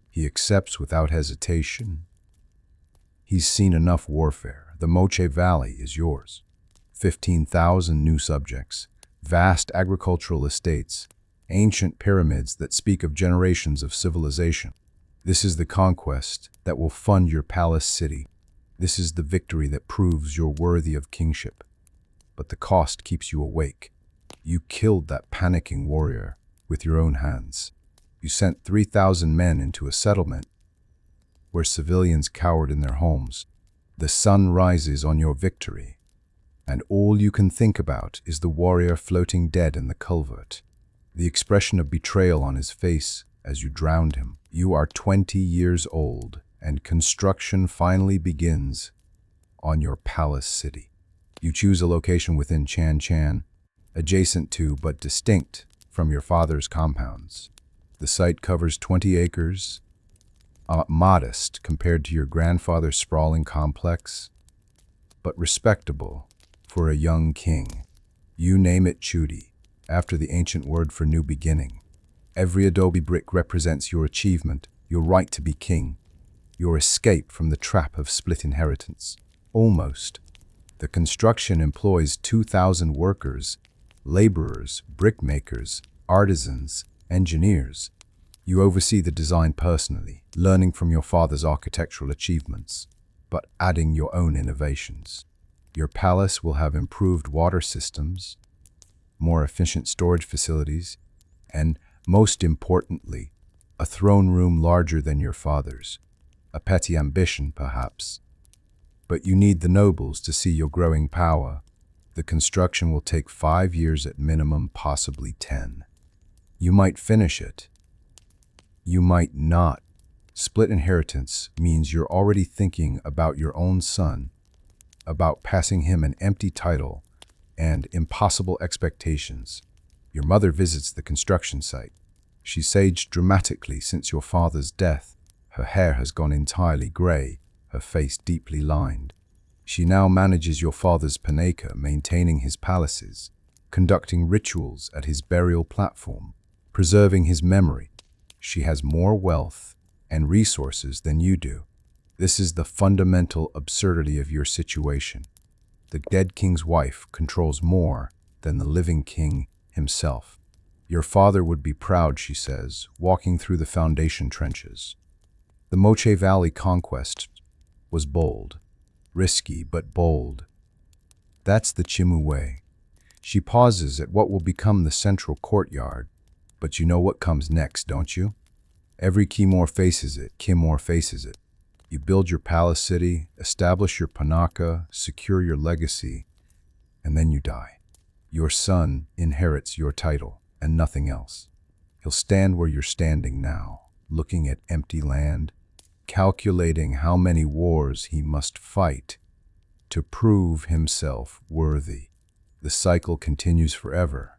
He accepts without hesitation. He's seen enough warfare. The Moche Valley is yours. 15,000 new subjects, vast agricultural estates, ancient pyramids that speak of generations of civilization. This is the conquest that will fund your palace city. This is the victory that proves you're worthy of kingship. But the cost keeps you awake. You killed that panicking warrior with your own hands. You sent 3,000 men into a settlement where civilians cowered in their homes. The sun rises on your victory, and all you can think about is the warrior floating dead in the culvert, the expression of betrayal on his face as you drowned him. You are 20 years old, and construction finally begins on your palace city. You choose a location within Chan Chan, adjacent to but distinct from your father's compounds. The site covers 20 acres, modest compared to your grandfather's sprawling complex, but respectable for a young king. You name it Chudi, after the ancient word for new beginning. Every adobe brick represents your achievement, your right to be king, your escape from the trap of split inheritance. Almost. The construction employs 2,000 workers, laborers, brickmakers, artisans, engineers. You oversee the design personally, learning from your father's architectural achievements, but adding your own innovations. Your palace will have improved water systems, more efficient storage facilities, and, most importantly, a throne room larger than your father's. A petty ambition, perhaps. But you need the nobles to see your growing power. The construction will take 5 years at minimum, possibly 10. You might finish it. You might not. Split inheritance means you're already thinking about your own son, about passing him an empty title and impossible expectations. Your mother visits the construction site. She's aged dramatically since your father's death. Her hair has gone entirely grey, her face deeply lined. She now manages your father's pinnacle, maintaining his palaces, conducting rituals at his burial platform, preserving his memory. She has more wealth and resources than you do. This is the fundamental absurdity of your situation. The dead king's wife controls more than the living king himself. Your father would be proud, she says, walking through the foundation trenches. The Moche Valley conquest was bold, risky but bold. That's the Chimu way. She pauses at what will become the central courtyard. But you know what comes next, don't you? Every Kimor faces it. You build your palace city, establish your panaka, secure your legacy, and then you die. Your son inherits your title and nothing else. He'll stand where you're standing now, looking at empty land, calculating how many wars he must fight to prove himself worthy. The cycle continues forever.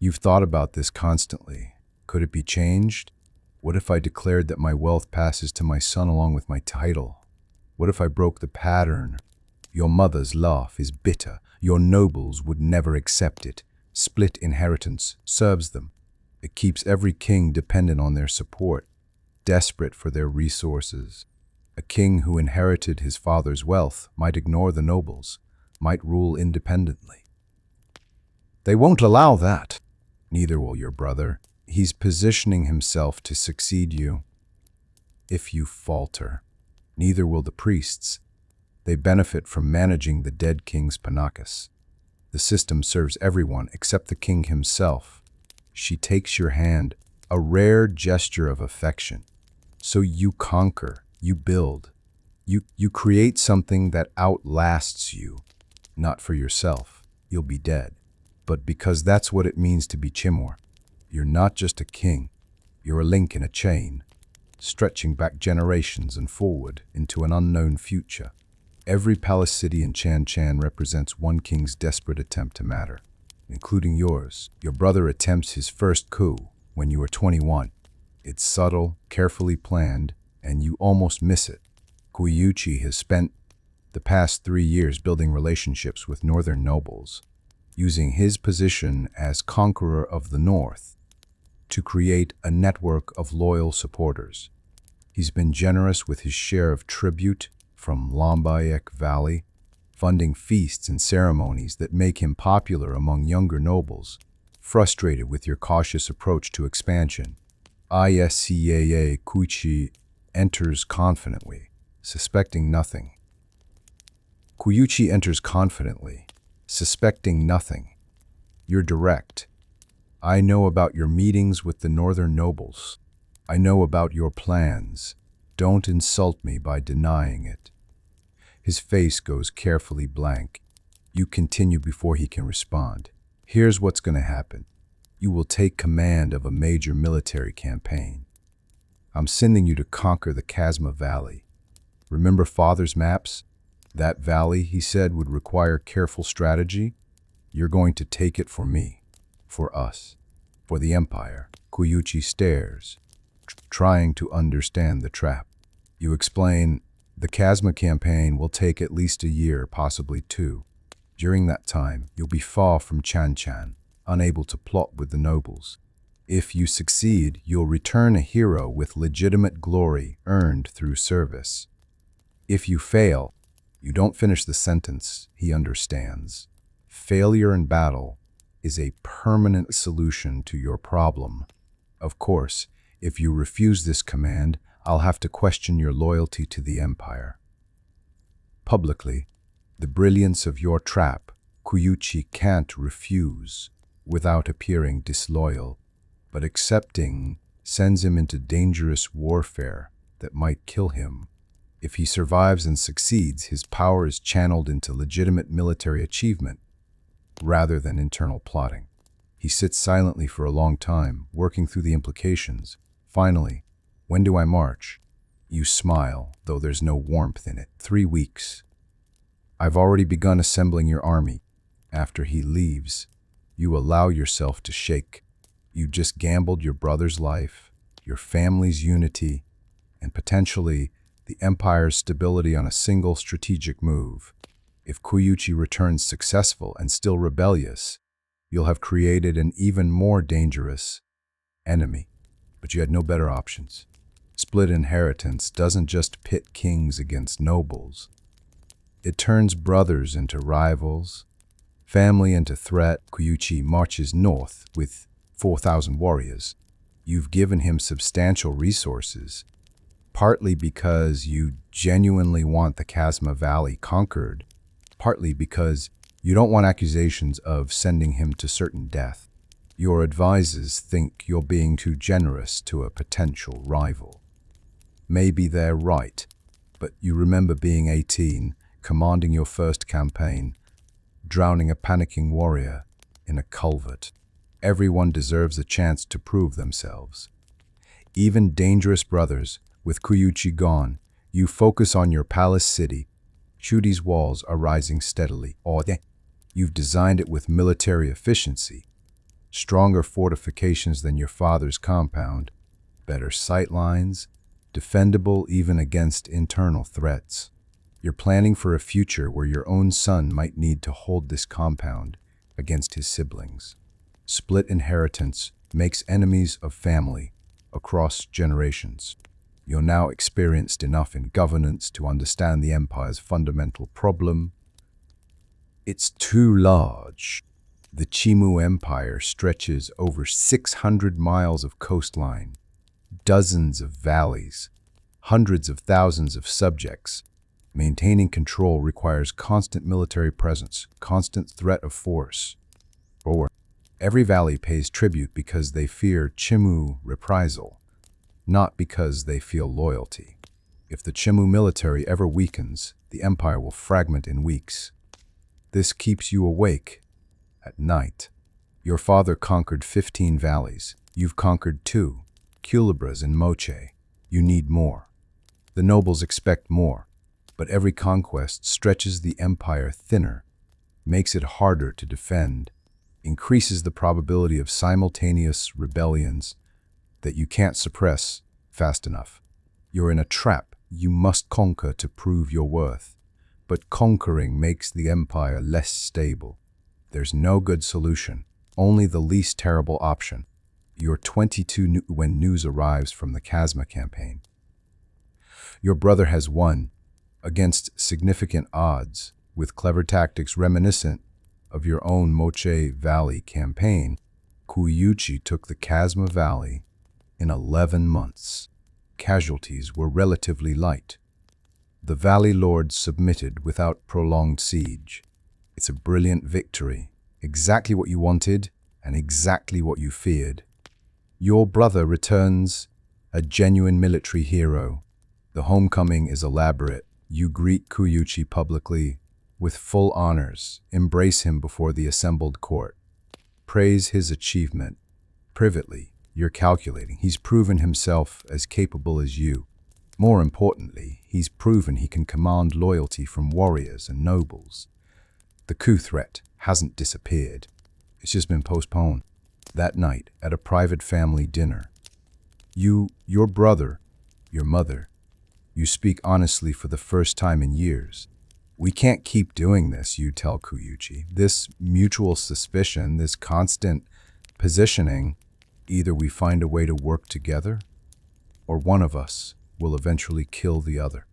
You've thought about this constantly. Could it be changed? What if I declared that my wealth passes to my son along with my title? What if I broke the pattern? Your mother's laugh is bitter. Your nobles would never accept it. Split inheritance serves them. It keeps every king dependent on their support, desperate for their resources. A king who inherited his father's wealth might ignore the nobles, might rule independently. They won't allow that. Neither will your brother. He's positioning himself to succeed you. If you falter, neither will the priests. They benefit from managing the dead king's panakas. The system serves everyone except the king himself. She takes your hand, a rare gesture of affection. So you conquer, you build. You create something that outlasts you. Not for yourself, you'll be dead, but because that's what it means to be Chimor. You're not just a king, you're a link in a chain, stretching back generations and forward into an unknown future. Every palace city in Chan Chan represents one king's desperate attempt to matter, including yours. Your brother attempts his first coup when you are 21. It's subtle, carefully planned, and you almost miss it. Kuyuchi has spent the past 3 years building relationships with northern nobles, using his position as conqueror of the north to create a network of loyal supporters. He's been generous with his share of tribute from Lombayek Valley, funding feasts and ceremonies that make him popular among younger nobles. Frustrated with your cautious approach to expansion, Iscaa Kuichi enters confidently, suspecting nothing. Kuyuchi enters confidently, suspecting nothing. You're direct. I know about your meetings with the northern nobles. I know about your plans. Don't insult me by denying it. His face goes carefully blank. You continue before he can respond. Here's what's going to happen. You will take command of a major military campaign. I'm sending you to conquer the Chasma Valley. Remember Father's maps? That valley, he said, would require careful strategy. You're going to take it for me, for us, for the Empire. Kuyuchi stares, trying to understand the trap. You explain, the Chasma campaign will take at least a year, possibly 2. During that time, you'll be far from Chan Chan, unable to plot with the nobles. If you succeed, you'll return a hero with legitimate glory earned through service. If you fail, you don't finish the sentence, he understands. Failure in battle is a permanent solution to your problem. Of course, if you refuse this command, I'll have to question your loyalty to the Empire. Publicly, the brilliance of your trap, Kuyuchi can't refuse without appearing disloyal, but accepting sends him into dangerous warfare that might kill him. If he survives and succeeds, his power is channeled into legitimate military achievement rather than internal plotting. He sits silently for a long time, working through the implications. Finally, when do I march? You smile, though there's no warmth in it. 3 weeks. I've already begun assembling your army. After he leaves, You allow yourself to shake. You just gambled your brother's life, your family's unity, and potentially the empire's stability on a single strategic move. If Kuyuchi returns successful and still rebellious, you'll have created an even more dangerous enemy. But you had no better options. Split inheritance doesn't just pit kings against nobles. It turns brothers into rivals, family into threat. Kuyuchi marches north with 4,000 warriors. You've given him substantial resources, partly because you genuinely want the Chasma Valley conquered, partly because you don't want accusations of sending him to certain death. Your advisors think you're being too generous to a potential rival. Maybe they're right, but you remember being 18, commanding your first campaign, drowning a panicking warrior in a culvert. Everyone deserves a chance to prove themselves. Even dangerous brothers, with Kuyuchi gone, you focus on your palace city. Shudi's walls are rising steadily. You've designed it with military efficiency, stronger fortifications than your father's compound, better sight lines, defendable even against internal threats. You're planning for a future where your own son might need to hold this compound against his siblings. Split inheritance makes enemies of family across generations. You're now experienced enough in governance to understand the empire's fundamental problem. It's too large. The Chimu Empire stretches over 600 miles of coastline, dozens of valleys, hundreds of thousands of subjects. Maintaining control requires constant military presence, constant threat of force. Every valley pays tribute because they fear Chimu reprisal, not because they feel loyalty. If the Chimu military ever weakens, the empire will fragment in weeks. This keeps you awake at night. Your father conquered 15 valleys. You've conquered 2, Culebras and Moche. You need more. The nobles expect more, but every conquest stretches the empire thinner, makes it harder to defend, increases the probability of simultaneous rebellions that you can't suppress fast enough. You're in a trap you must conquer to prove your worth, but conquering makes the empire less stable. There's no good solution, only the least terrible option. You're 22 when news arrives from the Chasma campaign. Your brother has won, against significant odds, with clever tactics reminiscent of your own Moche Valley campaign. Kuyuchi took the Chasma Valley in 11 months. Casualties were relatively light. The Valley Lords submitted without prolonged siege. It's a brilliant victory, exactly what you wanted and exactly what you feared. Your brother returns a genuine military hero. The homecoming is elaborate. You greet Kuyuchi publicly with full honors, embrace him before the assembled court. Praise his achievement. Privately, you're calculating. He's proven himself as capable as you. More importantly, he's proven he can command loyalty from warriors and nobles. The coup threat hasn't disappeared. It's just been postponed. That night, at a private family dinner, your brother, your mother, you speak honestly for the first time in years. We can't keep doing this, you tell Kuyuchi. This mutual suspicion, this constant positioning, either we find a way to work together, or one of us will eventually kill the other.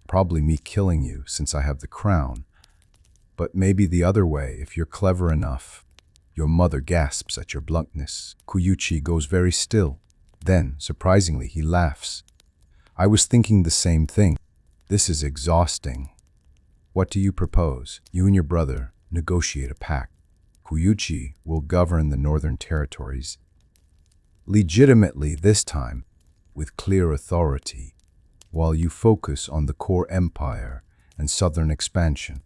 Probably me killing you since I have the crown, but maybe the other way if you're clever enough. Your mother gasps at your bluntness. Kuyuchi goes very still. Then, surprisingly, he laughs. I was thinking the same thing. This is exhausting. What do you propose? You and your brother negotiate a pact. Kuyuchi will govern the northern territories, legitimately this time, with clear authority, while you focus on the core empire and southern expansion.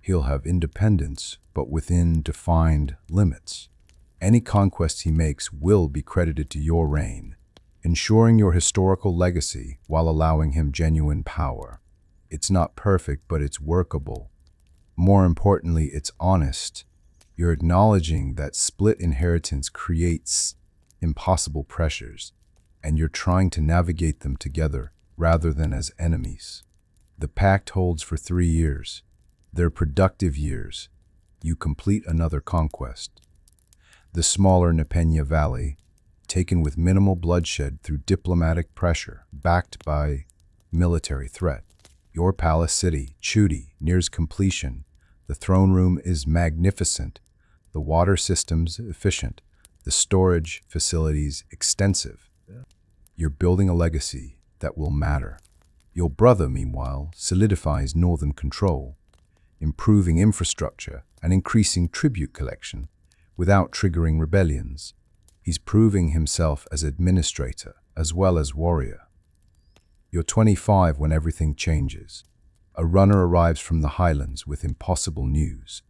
He'll have independence, but within defined limits. Any conquest he makes will be credited to your reign, ensuring your historical legacy while allowing him genuine power. It's not perfect, but it's workable. More importantly, it's honest. You're acknowledging that split inheritance creates impossible pressures, and you're trying to navigate them together rather than as enemies. The pact holds for 3 years. They're productive years. You complete another conquest. The smaller Nepenya Valley, taken with minimal bloodshed through diplomatic pressure, backed by military threat. Your palace city, Chudi, nears completion. The throne room is magnificent, the water systems efficient, the storage facilities extensive. You're building a legacy that will matter. Your brother, meanwhile, solidifies northern control, improving infrastructure and increasing tribute collection without triggering rebellions. He's proving himself as administrator as well as warrior. You're 25 when everything changes. A runner arrives from the highlands with impossible news.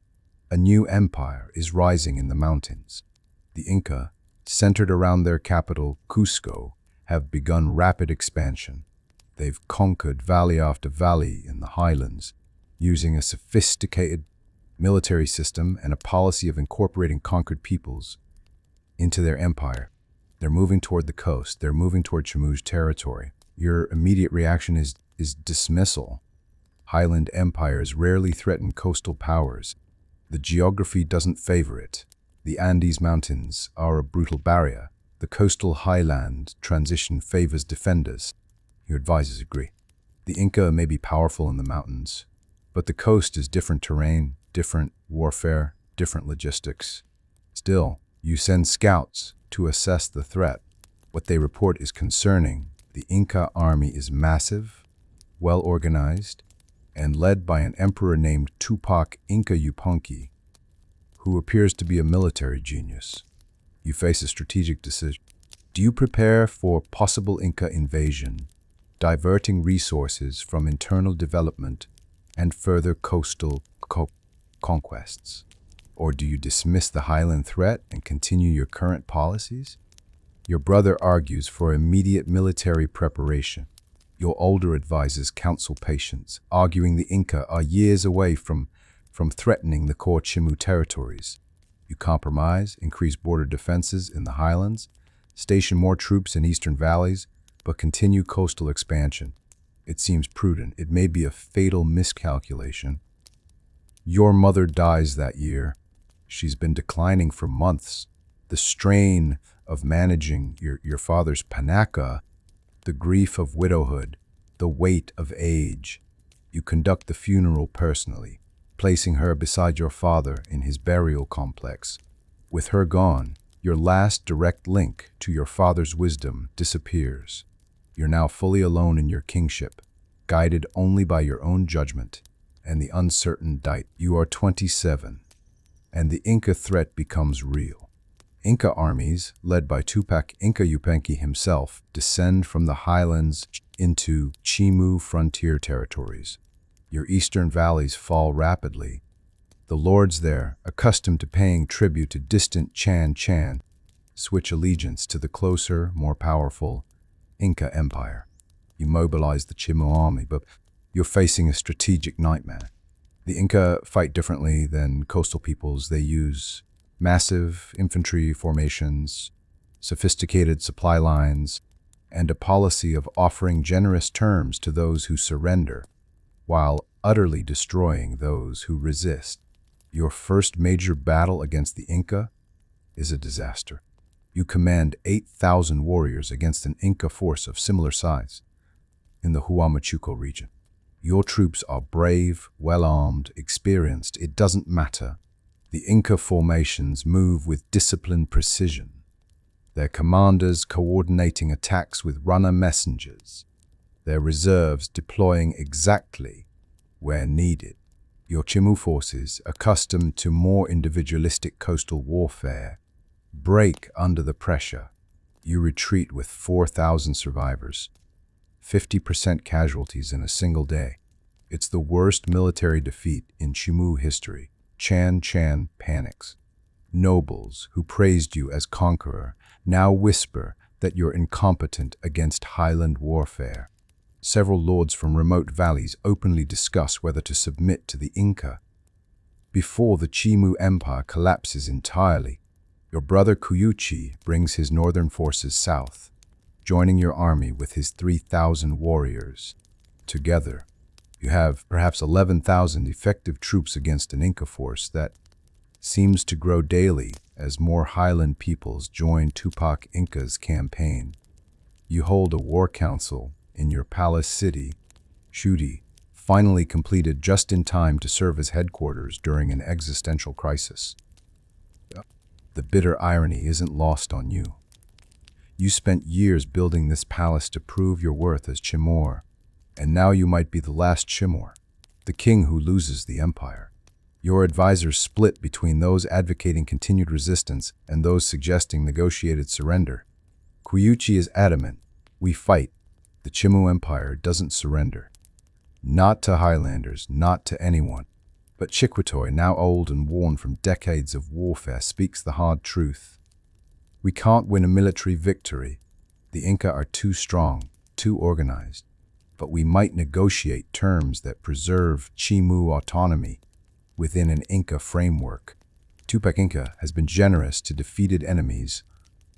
A new empire is rising in the mountains. The Inca, centered around their capital, Cusco, have begun rapid expansion. They've conquered valley after valley in the highlands, using a sophisticated military system and a policy of incorporating conquered peoples into their empire. They're moving toward the coast. They're moving toward Chimu's territory. Your immediate reaction is dismissal. Highland empires rarely threaten coastal powers. The geography doesn't favor it. The Andes Mountains are a brutal barrier. The coastal highland transition favors defenders. Your advisors agree. The Inca may be powerful in the mountains, but the coast is different terrain, different warfare, different logistics. Still, you send scouts to assess the threat. What they report is concerning. The Inca army is massive, well-organized, and led by an emperor named Tupac Inca Yupanqui, who appears to be a military genius. You face a strategic decision. Do you prepare for possible Inca invasion, diverting resources from internal development and further coastal conquests? Or do you dismiss the highland threat and continue your current policies? Your brother argues for immediate military preparation. Your older advisors counsel patience, arguing the Inca are years away from threatening the core Chimu territories. You compromise, increase border defenses in the highlands, station more troops in eastern valleys, but continue coastal expansion. It seems prudent. It may be a fatal miscalculation. Your mother dies that year. She's been declining for months. The strain of managing your father's panaka, the grief of widowhood, the weight of age. You conduct the funeral personally, placing her beside your father in his burial complex. With her gone, your last direct link to your father's wisdom disappears. You're now fully alone in your kingship, guided only by your own judgment and the uncertain date. You are 27, and the Inca threat becomes real. Inca armies, led by Tupac Inca Yupanqui himself, descend from the highlands into Chimu frontier territories. Your eastern valleys fall rapidly. The lords there, accustomed to paying tribute to distant Chan, switch allegiance to the closer, more powerful Inca Empire. You mobilize the Chimu army, but you're facing a strategic nightmare. The Inca fight differently than coastal peoples. They use massive infantry formations, sophisticated supply lines, and a policy of offering generous terms to those who surrender, while utterly destroying those who resist. Your first major battle against the Inca is a disaster. You command 8,000 warriors against an Inca force of similar size in the Huamachuco region. Your troops are brave, well-armed, experienced. It doesn't matter. The Inca formations move with disciplined precision, their commanders coordinating attacks with runner messengers, their reserves deploying exactly where needed. Your Chimu forces, accustomed to more individualistic coastal warfare, break under the pressure. You retreat with 4,000 survivors, 50% casualties in a single day. It's the worst military defeat in Chimu history. Chan panics. Nobles who praised you as conqueror now whisper that you're incompetent against highland warfare. Several lords from remote valleys openly discuss whether to submit to the Inca before the Chimu Empire collapses entirely. Your brother Kuyuchi brings his northern forces south, joining your army with his 3,000 warriors. Together, you have perhaps 11,000 effective troops against an Inca force that seems to grow daily as more highland peoples join Tupac Inca's campaign. You hold a war council in your palace city, Shudi, finally completed just in time to serve as headquarters during an existential crisis. The bitter irony isn't lost on you. You spent years building this palace to prove your worth as Chimor, and now you might be the last Chimor, the king who loses the empire. Your advisors split between those advocating continued resistance and those suggesting negotiated surrender. Kuyuchi is adamant. We fight. The Chimu Empire doesn't surrender. Not to Highlanders, not to anyone. But Chikwitoy, now old and worn from decades of warfare, speaks the hard truth. We can't win a military victory. The Inca are too strong, too organized. But we might negotiate terms that preserve Chimu autonomy within an Inca framework. Tupac Inca has been generous to defeated enemies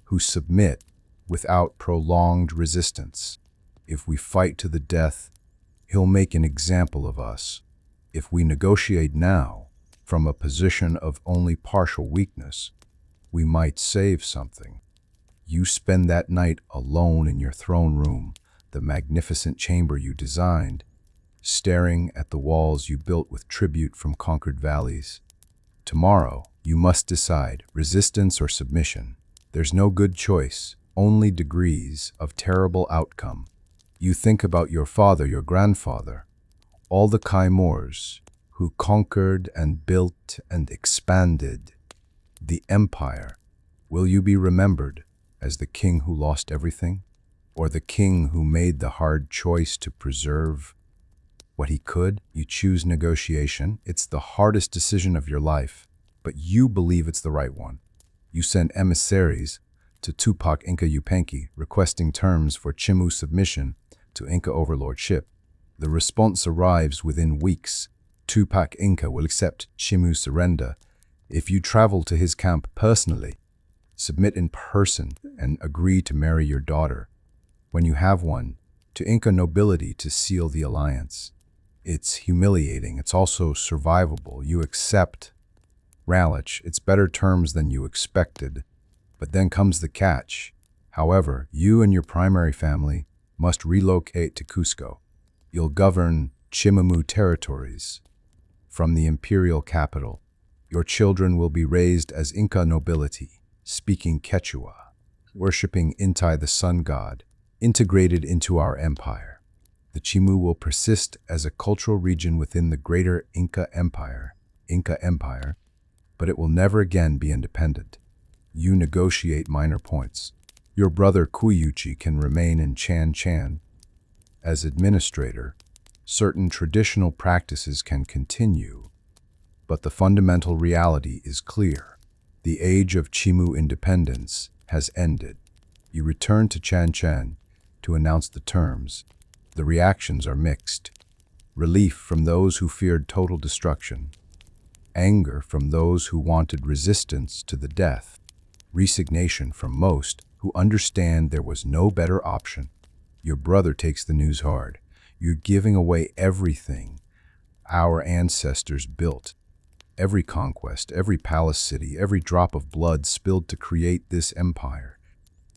who submit without prolonged resistance. If we fight to the death, he'll make an example of us. If we negotiate now, from a position of only partial weakness, we might save something. You spend that night alone in your throne room, the magnificent chamber you designed, staring at the walls you built with tribute from conquered valleys. Tomorrow, you must decide, resistance or submission. There's no good choice, only degrees of terrible outcome. You think about your father, your grandfather, all the Kaimors who conquered and built and expanded the empire. Will you be remembered as the king who lost everything, or the king who made the hard choice to preserve what he could? You choose negotiation. It's the hardest decision of your life, but you believe it's the right one. You send emissaries to Tupac Inca Yupanqui requesting terms for Chimu submission to Inca overlordship. The response arrives within weeks. Tupac Inca will accept Chimu surrender if you travel to his camp personally, submit in person, and agree to marry your daughter, when you have one, to Inca nobility to seal the alliance. It's humiliating. It's also survivable. You accept. Ralich, it's better terms than you expected. But then comes the catch. However, you and your primary family must relocate to Cusco. You'll govern Chimamu territories from the imperial capital. Your children will be raised as Inca nobility, speaking Quechua, worshipping Inti the sun god, integrated into our empire. The Chimu will persist as a cultural region within the greater Inca Empire, but it will never again be independent. You negotiate minor points. Your brother Kuyuchi can remain in Chan Chan. As administrator, certain traditional practices can continue, but the fundamental reality is clear. The age of Chimu independence has ended. You return to Chan Chan to announce the terms. The reactions are mixed. Relief from those who feared total destruction. Anger from those who wanted resistance to the death. Resignation from most who understand there was no better option. Your brother takes the news hard. You're giving away everything our ancestors built. Every conquest, every palace city, every drop of blood spilled to create this empire.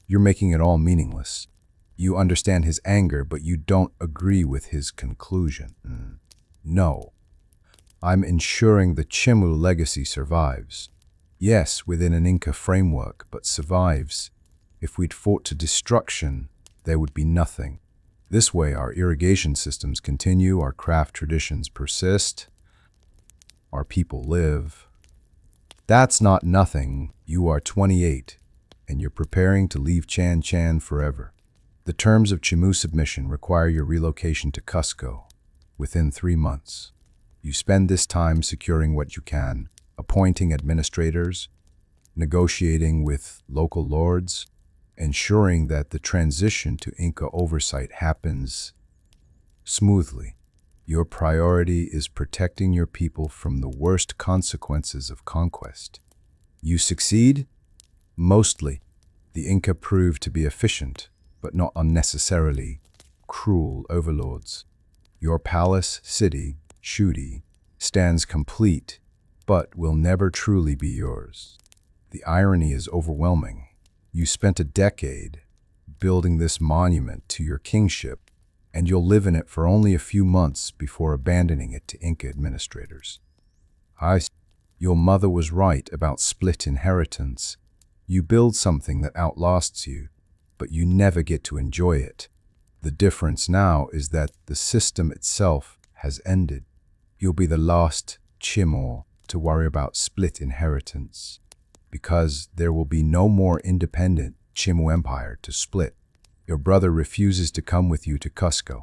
You're making it all meaningless. You understand his anger, but you don't agree with his conclusion. No. I'm ensuring the Chimu legacy survives. Yes, within an Inca framework, but survives. If we'd fought to destruction, there would be nothing. This way, our irrigation systems continue, our craft traditions persist, our people live. That's not nothing. You are 28, and you're preparing to leave Chan Chan forever. The terms of Chimu submission require your relocation to Cusco within 3 months. You spend this time securing what you can, appointing administrators, negotiating with local lords, ensuring that the transition to Inca oversight happens smoothly. Your priority is protecting your people from the worst consequences of conquest. You succeed? Mostly. The Inca proved to be efficient, but not unnecessarily cruel overlords. Your palace city, Shudi, stands complete, but will never truly be yours. The irony is overwhelming. You spent a decade building this monument to your kingship, and you'll live in it for only a few months before abandoning it to Inca administrators. Your mother was right about split inheritance. You build something that outlasts you, but you never get to enjoy it. The difference now is that the system itself has ended. You'll be the last Chimor to worry about split inheritance, because there will be no more independent Chimu Empire to split. Your brother refuses to come with you to Cusco.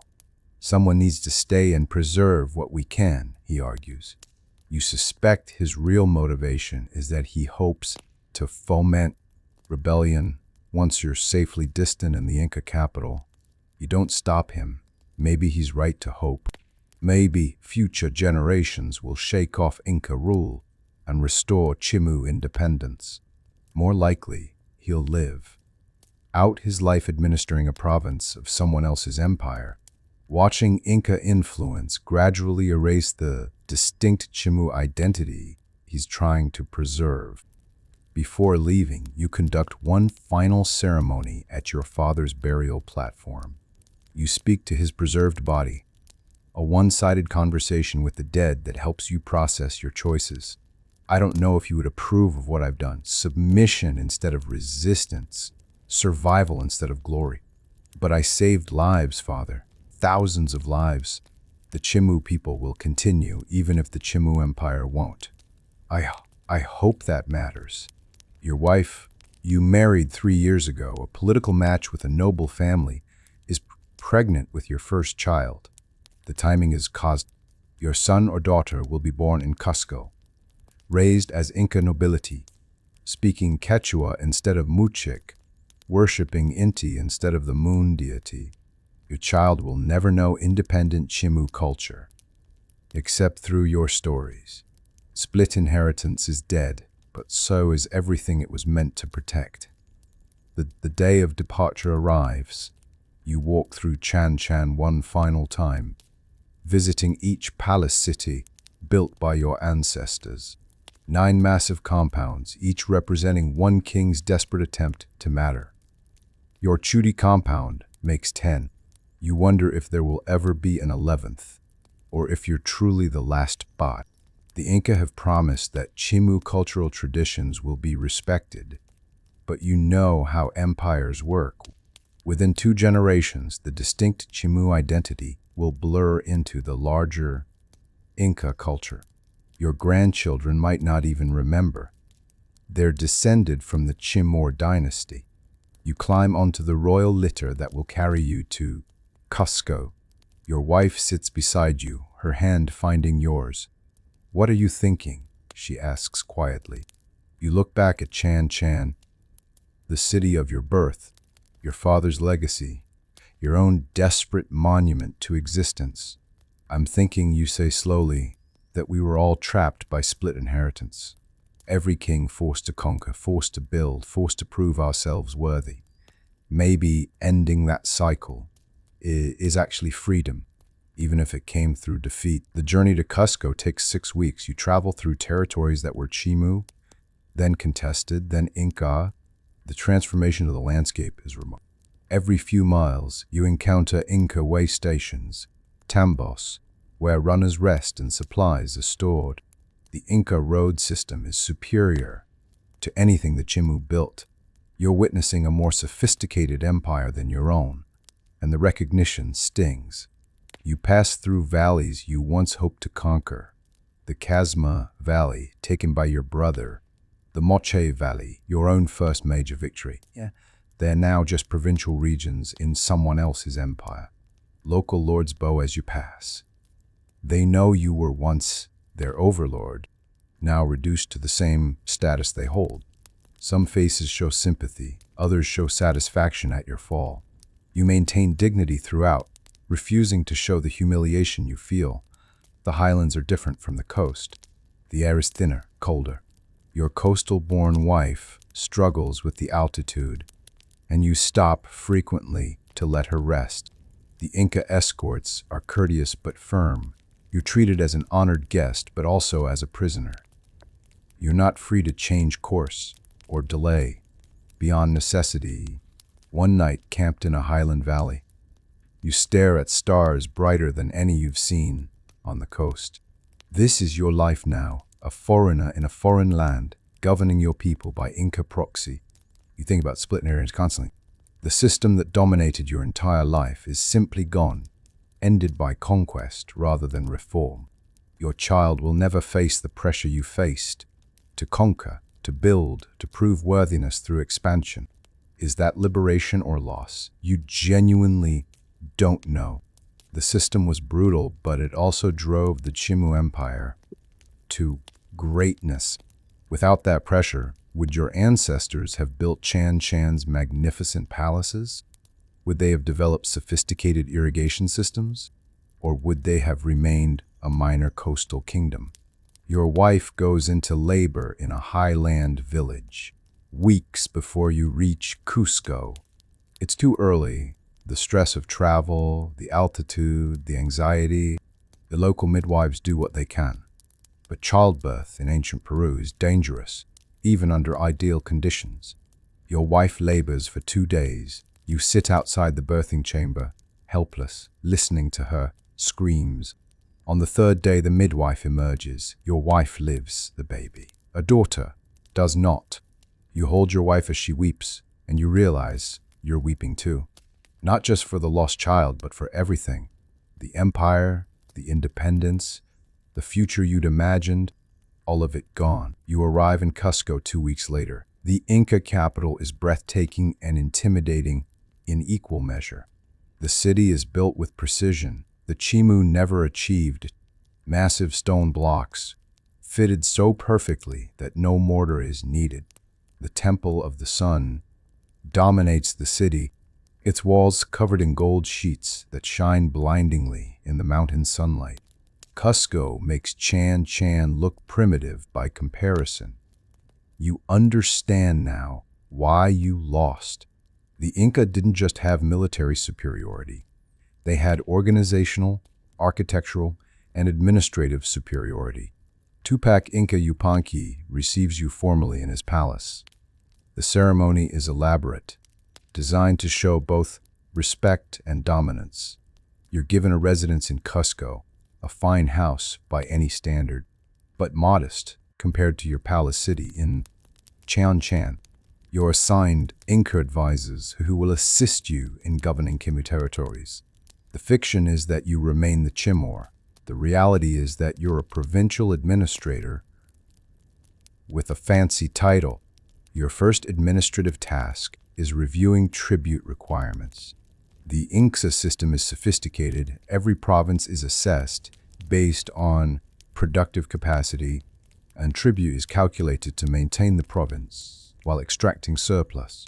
Someone needs to stay and preserve what we can, he argues. You suspect his real motivation is that he hopes to foment rebellion once you're safely distant in the Inca capital. You don't stop him. Maybe he's right to hope. Maybe future generations will shake off Inca rule and restore Chimu independence. More likely, he'll live out his life administering a province of someone else's empire, watching Inca influence gradually erase the distinct Chimu identity he's trying to preserve. Before leaving, you conduct one final ceremony at your father's burial platform. You speak to his preserved body, a one-sided conversation with the dead that helps you process your choices. I don't know if you would approve of what I've done. Submission instead of resistance. Survival instead of glory. But I saved lives, Father. Thousands of lives. The Chimu people will continue, even if the Chimu Empire won't. I hope that matters. Your wife, you married 3 years ago, a political match with a noble family, is pregnant with your first child. The timing is caused. Your son or daughter will be born in Cusco, raised as Inca nobility, speaking Quechua instead of Muchik, worshipping Inti instead of the moon deity. Your child will never know independent Chimu culture, except through your stories. Split inheritance is dead, but so is everything it was meant to protect. The day of departure arrives. You walk through Chan Chan one final time, visiting each palace city built by your ancestors. 9 massive compounds, each representing one king's desperate attempt to matter. Your Chudi compound makes 10. You wonder if there will ever be an 11th, or if you're truly the last bot. The Inca have promised that Chimu cultural traditions will be respected, but you know how empires work. Within 2 generations, the distinct Chimu identity will blur into the larger Inca culture. Your grandchildren might not even remember. They're descended from the Chimor dynasty. You climb onto the royal litter that will carry you to Cusco. Your wife sits beside you, her hand finding yours. "What are you thinking?" she asks quietly. You look back at Chan Chan, the city of your birth, your father's legacy, your own desperate monument to existence. "I'm thinking," you say slowly, "that we were all trapped by split inheritance. Every king forced to conquer, forced to build, forced to prove ourselves worthy. Maybe ending that cycle is actually freedom, even if it came through defeat." The journey to Cusco takes 6 weeks. You travel through territories that were Chimu, then contested, then Inca. The transformation of the landscape is remarkable. Every few miles, you encounter Inca way stations, tambos, where runners rest and supplies are stored. The Inca road system is superior to anything the Chimu built. You're witnessing a more sophisticated empire than your own, and the recognition stings. You pass through valleys you once hoped to conquer. The Casma Valley, taken by your brother. The Moche Valley, your own first major victory. They're now just provincial regions in someone else's empire. Local lords bow as you pass. They know you were once their overlord, now reduced to the same status they hold. Some faces show sympathy, others show satisfaction at your fall. You maintain dignity throughout, refusing to show the humiliation you feel. The highlands are different from the coast. The air is thinner, colder. Your coastal-born wife struggles with the altitude, and you stop frequently to let her rest. The Inca escorts are courteous but firm. You're treated as an honored guest, but also as a prisoner. You're not free to change course or delay beyond necessity. One night, camped in a highland valley, you stare at stars brighter than any you've seen on the coast. This is your life now, a foreigner in a foreign land, governing your people by Inca proxy. You think about splitting areas constantly. The system that dominated your entire life is simply gone, ended by conquest rather than reform. Your child will never face the pressure you faced, to conquer, to build, to prove worthiness through expansion. Is that liberation or loss? You genuinely don't know. The system was brutal, but it also drove the Chimu Empire to greatness. Without that pressure, would your ancestors have built Chan Chan's magnificent palaces? Would they have developed sophisticated irrigation systems? Or would they have remained a minor coastal kingdom? Your wife goes into labor in a highland village, weeks before you reach Cusco. It's too early. The stress of travel, the altitude, the anxiety, the local midwives do what they can. But childbirth in ancient Peru is dangerous, even under ideal conditions. Your wife labors for 2 days. You sit outside the birthing chamber, helpless, listening to her screams. On the 3rd day, the midwife emerges. Your wife lives the baby. A daughter does not. You hold your wife as she weeps, and you realize you're weeping too. Not just for the lost child, but for everything. The empire, the independence, the future you'd imagined, all of it gone. You arrive in Cusco 2 weeks later. The Inca capital is breathtaking and intimidating in equal measure. The city is built with precision. The Chimu never achieved. Massive stone blocks, fitted so perfectly that no mortar is needed. The Temple of the Sun dominates the city, its walls covered in gold sheets that shine blindingly in the mountain sunlight. Cusco makes Chan Chan look primitive by comparison. You understand now why you lost. The Inca didn't just have military superiority. They had organizational, architectural, and administrative superiority. Tupac Inca Yupanqui receives you formally in his palace. The ceremony is elaborate, designed to show both respect and dominance. You're given a residence in Cusco, a fine house by any standard, but modest compared to your palace city in Chan Chan. You're assigned Inca advisors who will assist you in governing Chimu territories. The fiction is that you remain the Chimor. The reality is that you're a provincial administrator with a fancy title. Your first administrative task is reviewing tribute requirements. The Inca system is sophisticated. Every province is assessed based on productive capacity, and tribute is calculated to maintain the province while extracting surplus.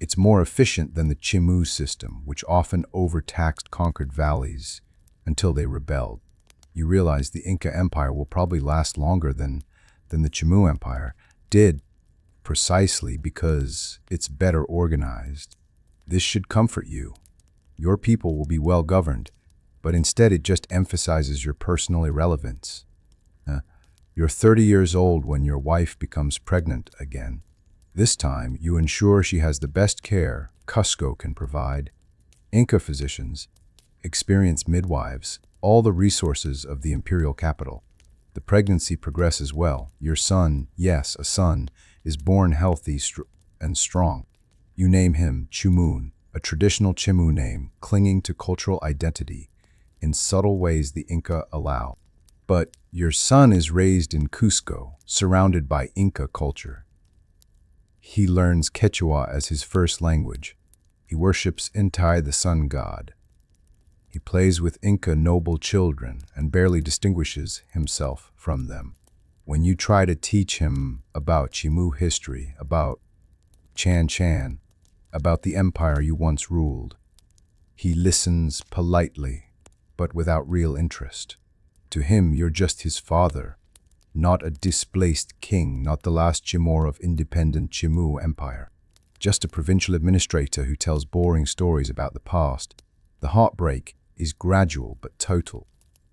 It's more efficient than the Chimu system, which often overtaxed conquered valleys until they rebelled. You realize the Inca Empire will probably last longer than the Chimu Empire did, precisely because it's better organized. This should comfort you. Your people will be well governed, but instead it just emphasizes your personal irrelevance. You're 30 years old when your wife becomes pregnant again. This time, you ensure she has the best care Cusco can provide. Inca physicians, experienced midwives, all the resources of the imperial capital. The pregnancy progresses well. Your son, yes, a son, is born healthy and strong. You name him Chumun, a traditional Chimu name clinging to cultural identity in subtle ways the Inca allow. But your son is raised in Cusco, surrounded by Inca culture. He learns Quechua as his first language. He worships Inti, the sun god. He plays with Inca noble children and barely distinguishes himself from them. When you try to teach him about Chimu history, about Chan Chan, about the empire you once ruled, He listens politely, but without real interest. To him, you're just his father, not a displaced king, not the last Chimor of independent Chimu Empire. Just a provincial administrator who tells boring stories about the past. The heartbreak is gradual but total.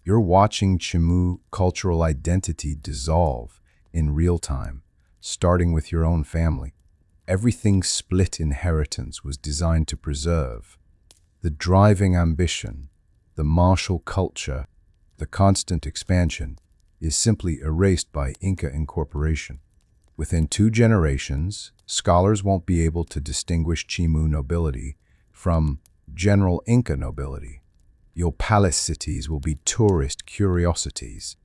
You're watching Chimu cultural identity dissolve in real time, starting with your own family. Everything's split inheritance was designed to preserve. The driving ambition, the martial culture, the constant expansion is simply erased by Inca incorporation. Within 2 generations, scholars won't be able to distinguish Chimu nobility from general Inca nobility. Your palace cities will be tourist curiosities,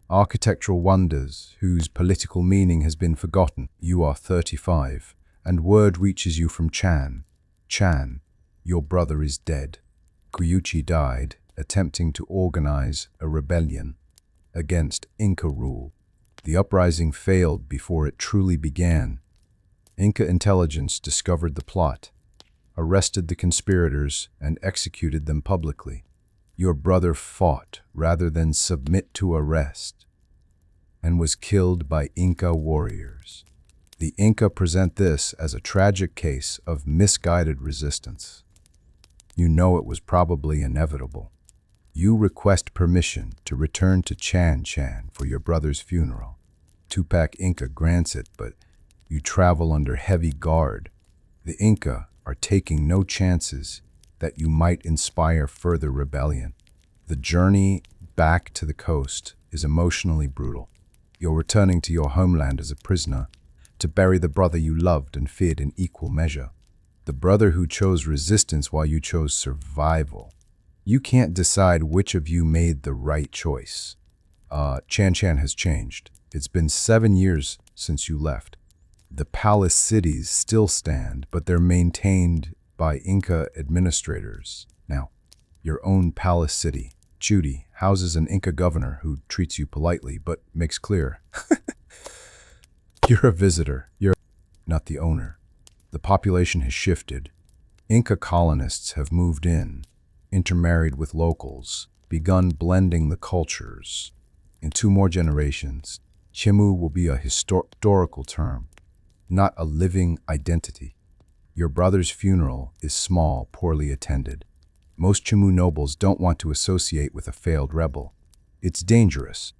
architectural wonders whose political meaning has been forgotten. You are 35, and word reaches you from Chan. Chan, your brother is dead. Kuyuchi died, attempting to organize a rebellion against Inca rule. The uprising failed before it truly began. Inca intelligence discovered the plot, arrested the conspirators, and executed them publicly. Your brother fought rather than submit to arrest and was killed by Inca warriors. The Inca present this as a tragic case of misguided resistance. You know it was probably inevitable. You request permission to return to Chan Chan for your brother's funeral. Tupac Inca grants it, but you travel under heavy guard. The Inca are taking no chances that you might inspire further rebellion. The journey back to the coast is emotionally brutal. You're returning to your homeland as a prisoner to bury the brother you loved and feared in equal measure. The brother who chose resistance while you chose survival. You can't decide which of you made the right choice. Chan Chan has changed. It's been 7 years since you left. The palace cities still stand, but they're maintained by Inca administrators. Now, your own palace city, Chudi, houses an Inca governor who treats you politely, but makes clear you're a visitor, you're not the owner. The population has shifted. Inca colonists have moved in, intermarried with locals, begun blending the cultures. In 2 more generations, Chimu will be a historical term, not a living identity. Your brother's funeral is small, poorly attended. Most Chimu nobles don't want to associate with a failed rebel. It's dangerous.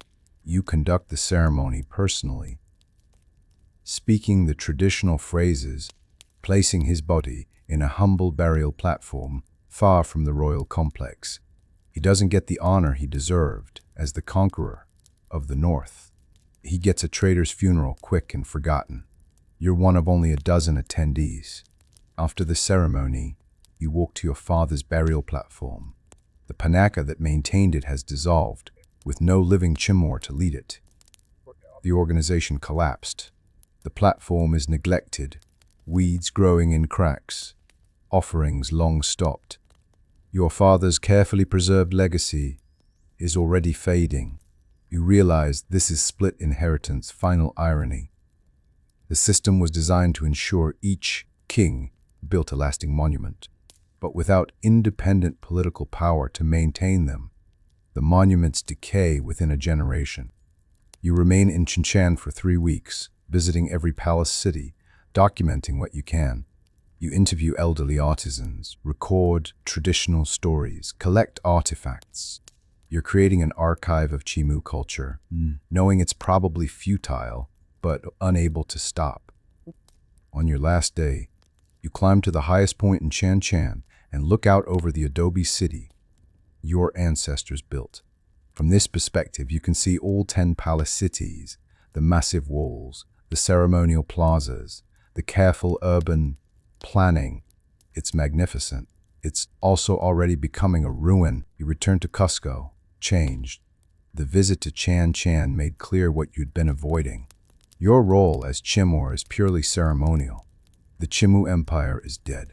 You conduct the ceremony personally, speaking the traditional phrases, placing his body in a humble burial platform far from the royal complex. He doesn't get the honor he deserved as the conqueror of the North. He gets a traitor's funeral, quick and forgotten. You're one of only a dozen attendees. After the ceremony, you walk to your father's burial platform. The panaka that maintained it has dissolved, with no living Chimor to lead it. The organization collapsed. The platform is neglected, weeds growing in cracks, offerings long stopped. Your father's carefully preserved legacy is already fading. You realize this is split inheritance, final irony. The system was designed to ensure each king built a lasting monument, but without independent political power to maintain them, the monuments decay within a generation. You remain in Chinchan for 3 weeks, visiting every palace city, documenting what you can. You interview elderly artisans, record traditional stories, collect artifacts. You're creating an archive of Chimu culture, knowing it's probably futile, but unable to stop. On your last day, you climb to the highest point in Chan Chan and look out over the adobe city your ancestors built. From this perspective, you can see all 10 palace cities, the massive walls, the ceremonial plazas, the careful urban planning. It's magnificent. It's also already becoming a ruin. You return to Cusco, changed. The visit to Chan Chan made clear what you'd been avoiding. Your role as Chimor is purely ceremonial. The Chimu Empire is dead.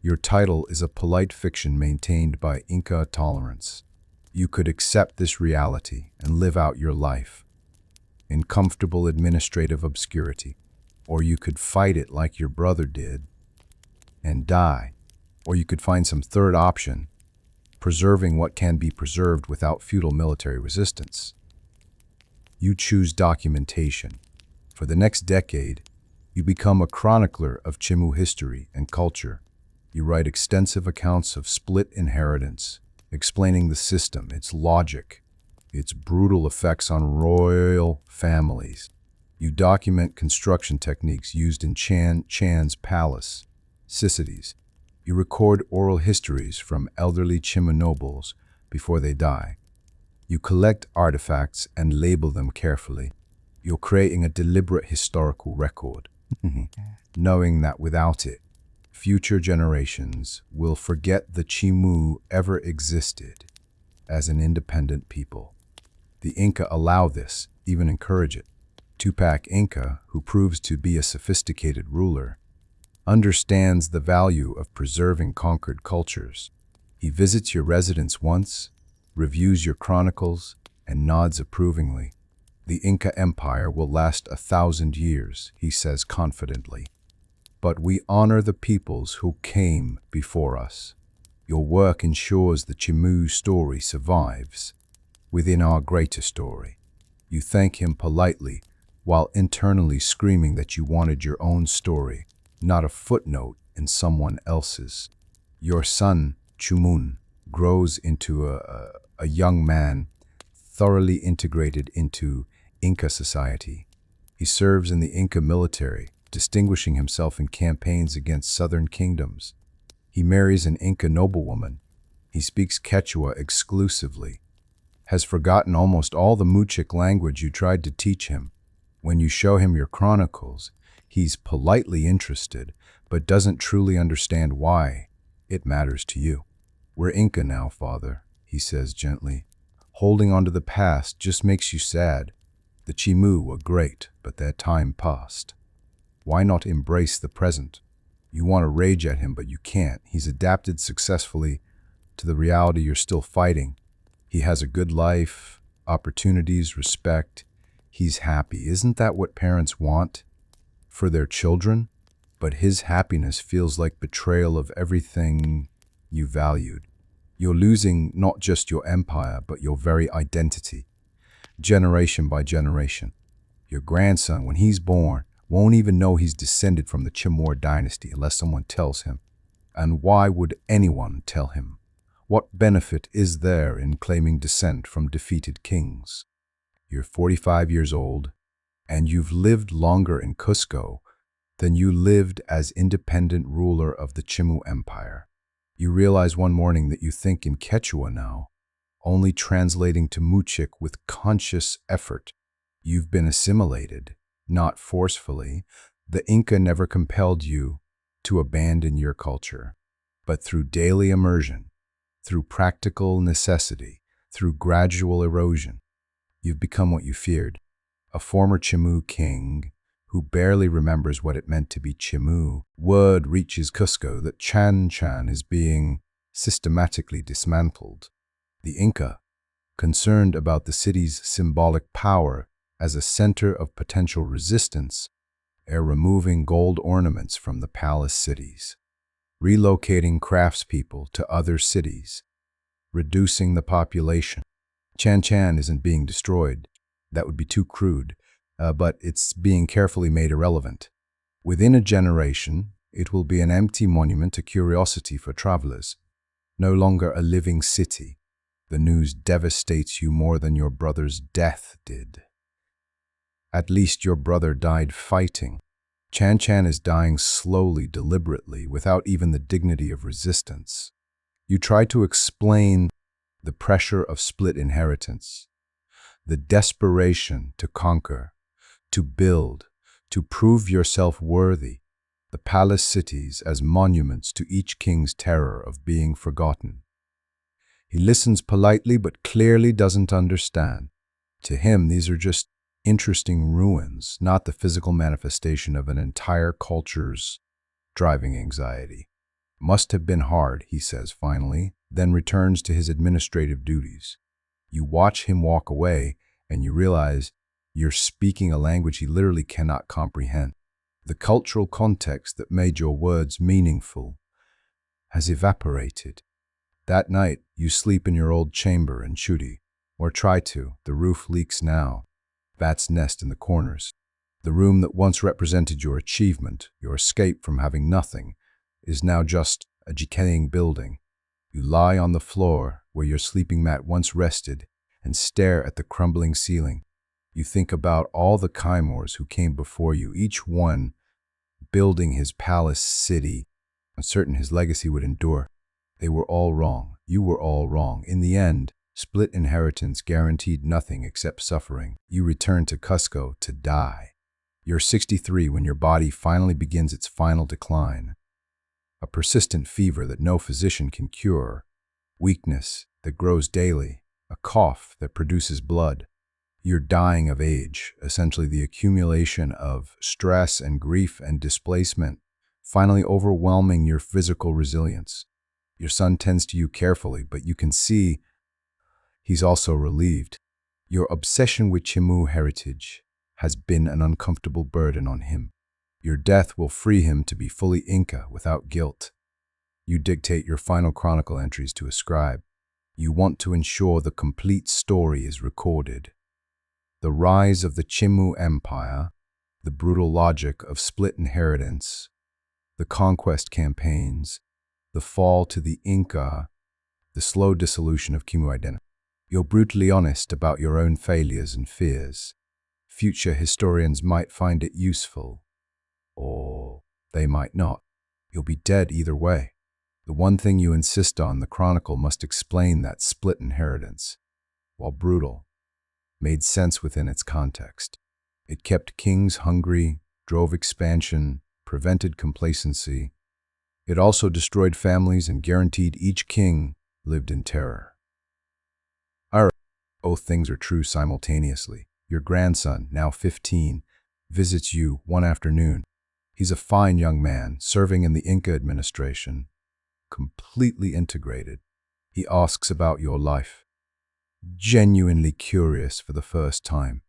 Your title is a polite fiction maintained by Inca tolerance. You could accept this reality and live out your life in comfortable administrative obscurity, or you could fight it like your brother did and die. Or you could find some third option, preserving what can be preserved without feudal military resistance. You choose documentation. For the next decade, you become a chronicler of Chimu history and culture. You write extensive accounts of split inheritance, explaining the system, its logic, its brutal effects on royal families. You document construction techniques used in Chan's palace, Cities. You record oral histories from elderly Chimu nobles before they die. You collect artifacts and label them carefully. You're creating a deliberate historical record, knowing that without it, future generations will forget the Chimu ever existed as an independent people. The Inca allow this, even encourage it. Tupac Inca, who proves to be a sophisticated ruler, understands the value of preserving conquered cultures. He visits your residence once, reviews your chronicles, and nods approvingly. The Inca Empire will last 1,000 years, he says confidently. But we honor the peoples who came before us. Your work ensures the Chimu story survives within our greater story. You thank him politely while internally screaming that you wanted your own story, not a footnote in someone else's. Your son, Chumun, grows into a young man thoroughly integrated into Inca society. He serves in the Inca military, distinguishing himself in campaigns against southern kingdoms. He marries an Inca noblewoman. He speaks Quechua exclusively, has forgotten almost all the Muchic language you tried to teach him. When you show him your chronicles, he's politely interested, but doesn't truly understand why it matters to you. We're Inca now, father, he says gently. Holding on to the past just makes you sad. The Chimu were great, but their time passed. Why not embrace the present? You want to rage at him, but you can't. He's adapted successfully to the reality you're still fighting. He has a good life, opportunities, respect. He's happy. Isn't that what parents want for their children? But his happiness feels like betrayal of everything you valued. You're losing not just your empire, but your very identity, generation by generation. Your grandson, when he's born, won't even know he's descended from the Chimor dynasty unless someone tells him. And why would anyone tell him? What benefit is there in claiming descent from defeated kings? You're 45 years old, and you've lived longer in Cusco than you lived as independent ruler of the Chimu Empire. You realize one morning that you think in Quechua now, only translating to Muchic with conscious effort. You've been assimilated, not forcefully. The Inca never compelled you to abandon your culture, but through daily immersion, through practical necessity, through gradual erosion, you've become what you feared, a former Chimu king who barely remembers what it meant to be Chimu. Word reaches Cusco that Chan is being systematically dismantled. The Inca, concerned about the city's symbolic power as a center of potential resistance, are removing gold ornaments from the palace cities, relocating craftspeople to other cities, reducing the population. Chan isn't being destroyed. That would be too crude. But it's being carefully made irrelevant. Within a generation, it will be an empty monument, a curiosity for travelers, no longer a living city. The news devastates you more than your brother's death did. At least your brother died fighting. Chan is dying slowly, deliberately, without even the dignity of resistance. You try to explain the pressure of split inheritance, the desperation to conquer, to build, to prove yourself worthy, the palace cities as monuments to each king's terror of being forgotten. He listens politely but clearly doesn't understand. To him, these are just interesting ruins, not the physical manifestation of an entire culture's driving anxiety. Must have been hard, he says finally, then returns to his administrative duties. You watch him walk away, and you realize you're speaking a language he literally cannot comprehend. The cultural context that made your words meaningful has evaporated. That night, you sleep in your old chamber in Chuti, or try to. The roof leaks now. Bats nest in the corners. The room that once represented your achievement, your escape from having nothing, is now just a decaying building. You lie on the floor where your sleeping mat once rested and stare at the crumbling ceiling. You think about all the Kaimors who came before you, each one building his palace city, uncertain his legacy would endure. They were all wrong. You were all wrong. In the end, split inheritance guaranteed nothing except suffering. You return to Cusco to die. You're 63 when your body finally begins its final decline. A persistent fever that no physician can cure. Weakness that grows daily. A cough that produces blood. You're dying of age, essentially the accumulation of stress and grief and displacement, finally overwhelming your physical resilience. Your son tends to you carefully, but you can see he's also relieved. Your obsession with Chimu heritage has been an uncomfortable burden on him. Your death will free him to be fully Inca without guilt. You dictate your final chronicle entries to a scribe. You want to ensure the complete story is recorded. The rise of the Chimu Empire, the brutal logic of split inheritance, the conquest campaigns, the fall to the Inca, the slow dissolution of Chimu identity. You're brutally honest about your own failures and fears. Future historians might find it useful, or they might not. You'll be dead either way. The one thing you insist on, the chronicle must explain that split inheritance, while brutal, made sense within its context. It kept kings hungry, drove expansion, prevented complacency. It also destroyed families and guaranteed each king lived in terror. Both things are true simultaneously. Your grandson, now 15, visits you one afternoon. He's a fine young man, serving in the Inca administration, completely integrated. He asks about your life, genuinely curious for the first time.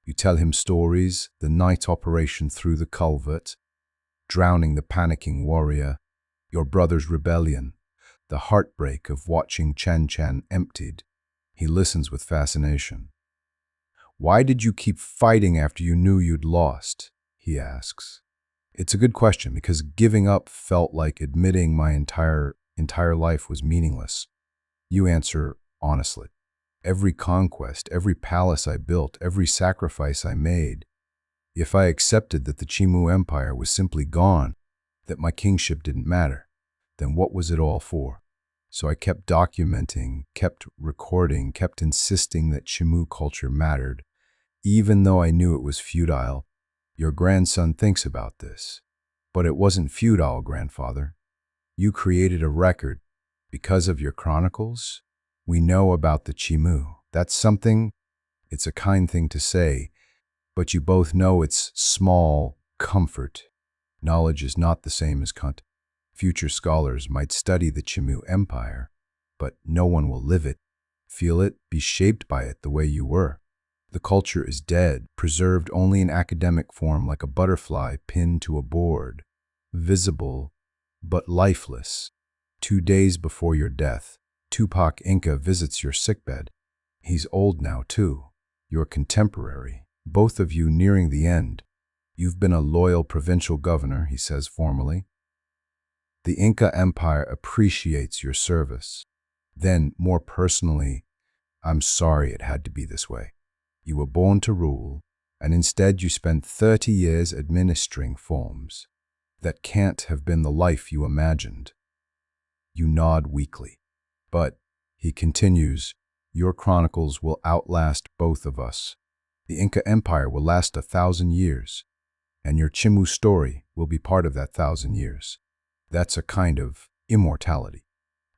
You tell him stories, the night operation through the culvert, drowning the panicking warrior, your brother's rebellion, the heartbreak of watching Chan Chan emptied. He listens with fascination. Why did you keep fighting after you knew you'd lost? He asks. It's a good question because giving up felt like admitting my entire life was meaningless. You answer honestly. Every conquest, every palace I built, every sacrifice I made, if I accepted that the Chimu Empire was simply gone, that my kingship didn't matter, then what was it all for? So I kept documenting, kept recording, kept insisting that Chimu culture mattered, even though I knew it was futile. Your grandson thinks about this. But it wasn't futile, grandfather. You created a record. Because of your chronicles, we know about the Chimu. That's something, it's a kind thing to say, but you both know it's small comfort. Knowledge is not the same as content. Future scholars might study the Chimu Empire, but no one will live it, feel it, be shaped by it the way you were. The culture is dead, preserved only in academic form like a butterfly pinned to a board, visible but lifeless. 2 days before your death, Tupac Inca visits your sickbed. He's old now too, your contemporary, both of you nearing the end. You've been a loyal provincial governor, he says formally. The Inca Empire appreciates your service. Then, more personally, I'm sorry it had to be this way. You were born to rule, and instead you spent 30 years administering forms. That can't have been the life you imagined. You nod weakly. But, he continues, your chronicles will outlast both of us. The Inca Empire will last 1,000 years, and your Chimu story will be part of that 1,000 years. That's a kind of immortality.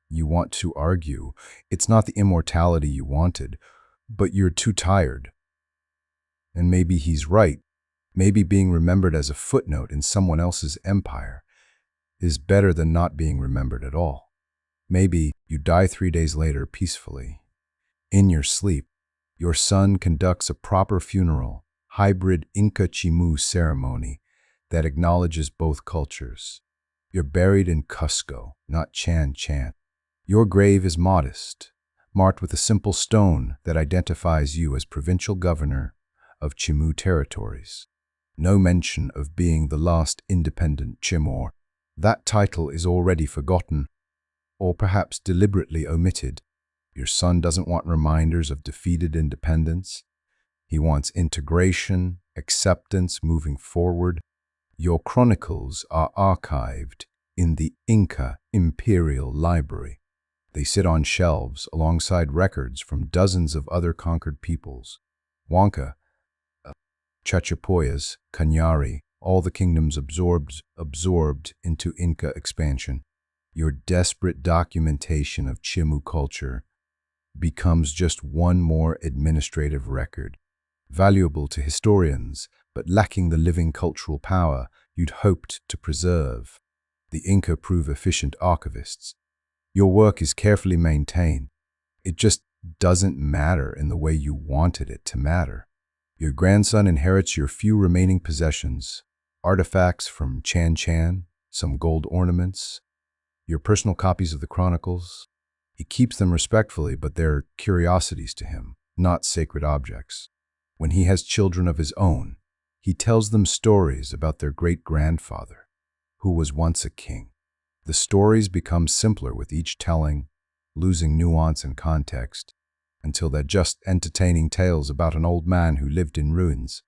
You want to argue it's not the immortality you wanted, but you're too tired. And maybe he's right. Maybe being remembered as a footnote in someone else's empire is better than not being remembered at all. Maybe you die 3 days later peacefully. In your sleep, your son conducts a proper funeral, hybrid Inca Chimu ceremony that acknowledges both cultures. You're buried in Cusco, not Chan Chan. Your grave is modest, marked with a simple stone that identifies you as provincial governor of Chimu territories. No mention of being the last independent Chimor. That title is already forgotten, or perhaps deliberately omitted. Your son doesn't want reminders of defeated independence. He wants integration, acceptance moving forward. Your chronicles are archived in the Inca Imperial Library. They sit on shelves alongside records from dozens of other conquered peoples. Huanca, Chachapoyas, Cañari, all the kingdoms absorbed into Inca expansion. Your desperate documentation of Chimu culture becomes just one more administrative record, valuable to historians, but lacking the living cultural power you'd hoped to preserve. The Inca prove efficient archivists. Your work is carefully maintained. It just doesn't matter in the way you wanted it to matter. Your grandson inherits your few remaining possessions, artifacts from Chan Chan, some gold ornaments, your personal copies of the chronicles. He keeps them respectfully, but they're curiosities to him, not sacred objects. When he has children of his own, he tells them stories about their great-grandfather, who was once a king. The stories become simpler with each telling, losing nuance and context, until they're just entertaining tales about an old man who lived in ruins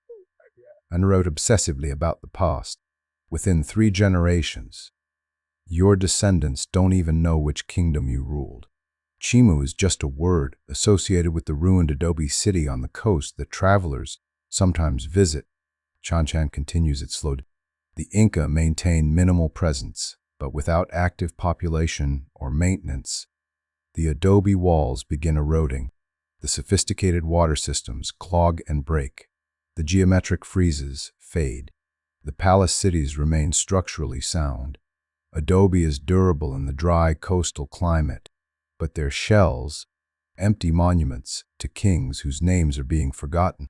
and wrote obsessively about the past. Within 3 generations, your descendants don't even know which kingdom you ruled. Chimu is just a word associated with the ruined adobe city on the coast that travelers sometimes visit. Chan Chan continues its slow. The Inca maintain minimal presence, but without active population or maintenance, the adobe walls begin eroding. The sophisticated water systems clog and break. The geometric friezes fade. The palace cities remain structurally sound. Adobe is durable in the dry coastal climate, but their shells, empty monuments to kings whose names are being forgotten.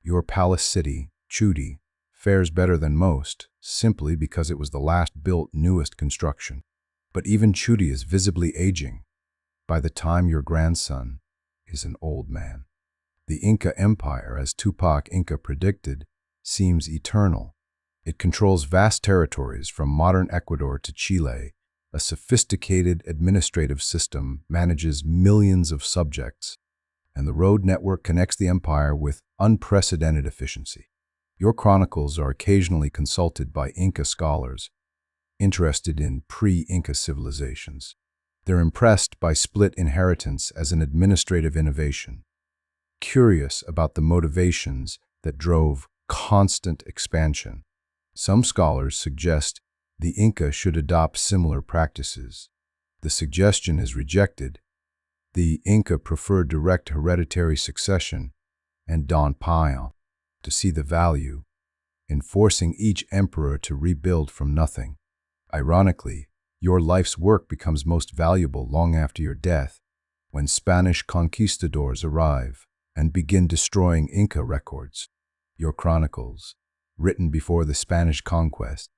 Your palace city, Chudi, fares better than most, simply because it was the last built, newest construction. But even Chudi is visibly aging. By the time your grandson is an old man. The Inca Empire, as Tupac Inca predicted, seems eternal. It controls vast territories from modern Ecuador to Chile. A sophisticated administrative system manages millions of subjects, and the road network connects the empire with unprecedented efficiency. Your chronicles are occasionally consulted by Inca scholars interested in pre-Inca civilizations. They're impressed by split inheritance as an administrative innovation, curious about the motivations that drove constant expansion. Some scholars suggest the Inca should adopt similar practices. The suggestion is rejected. The Inca preferred direct hereditary succession and Don Pile to see the value in forcing each emperor to rebuild from nothing. Ironically, your life's work becomes most valuable long after your death, when Spanish conquistadors arrive and begin destroying Inca records. Your chronicles, written before the Spanish conquest,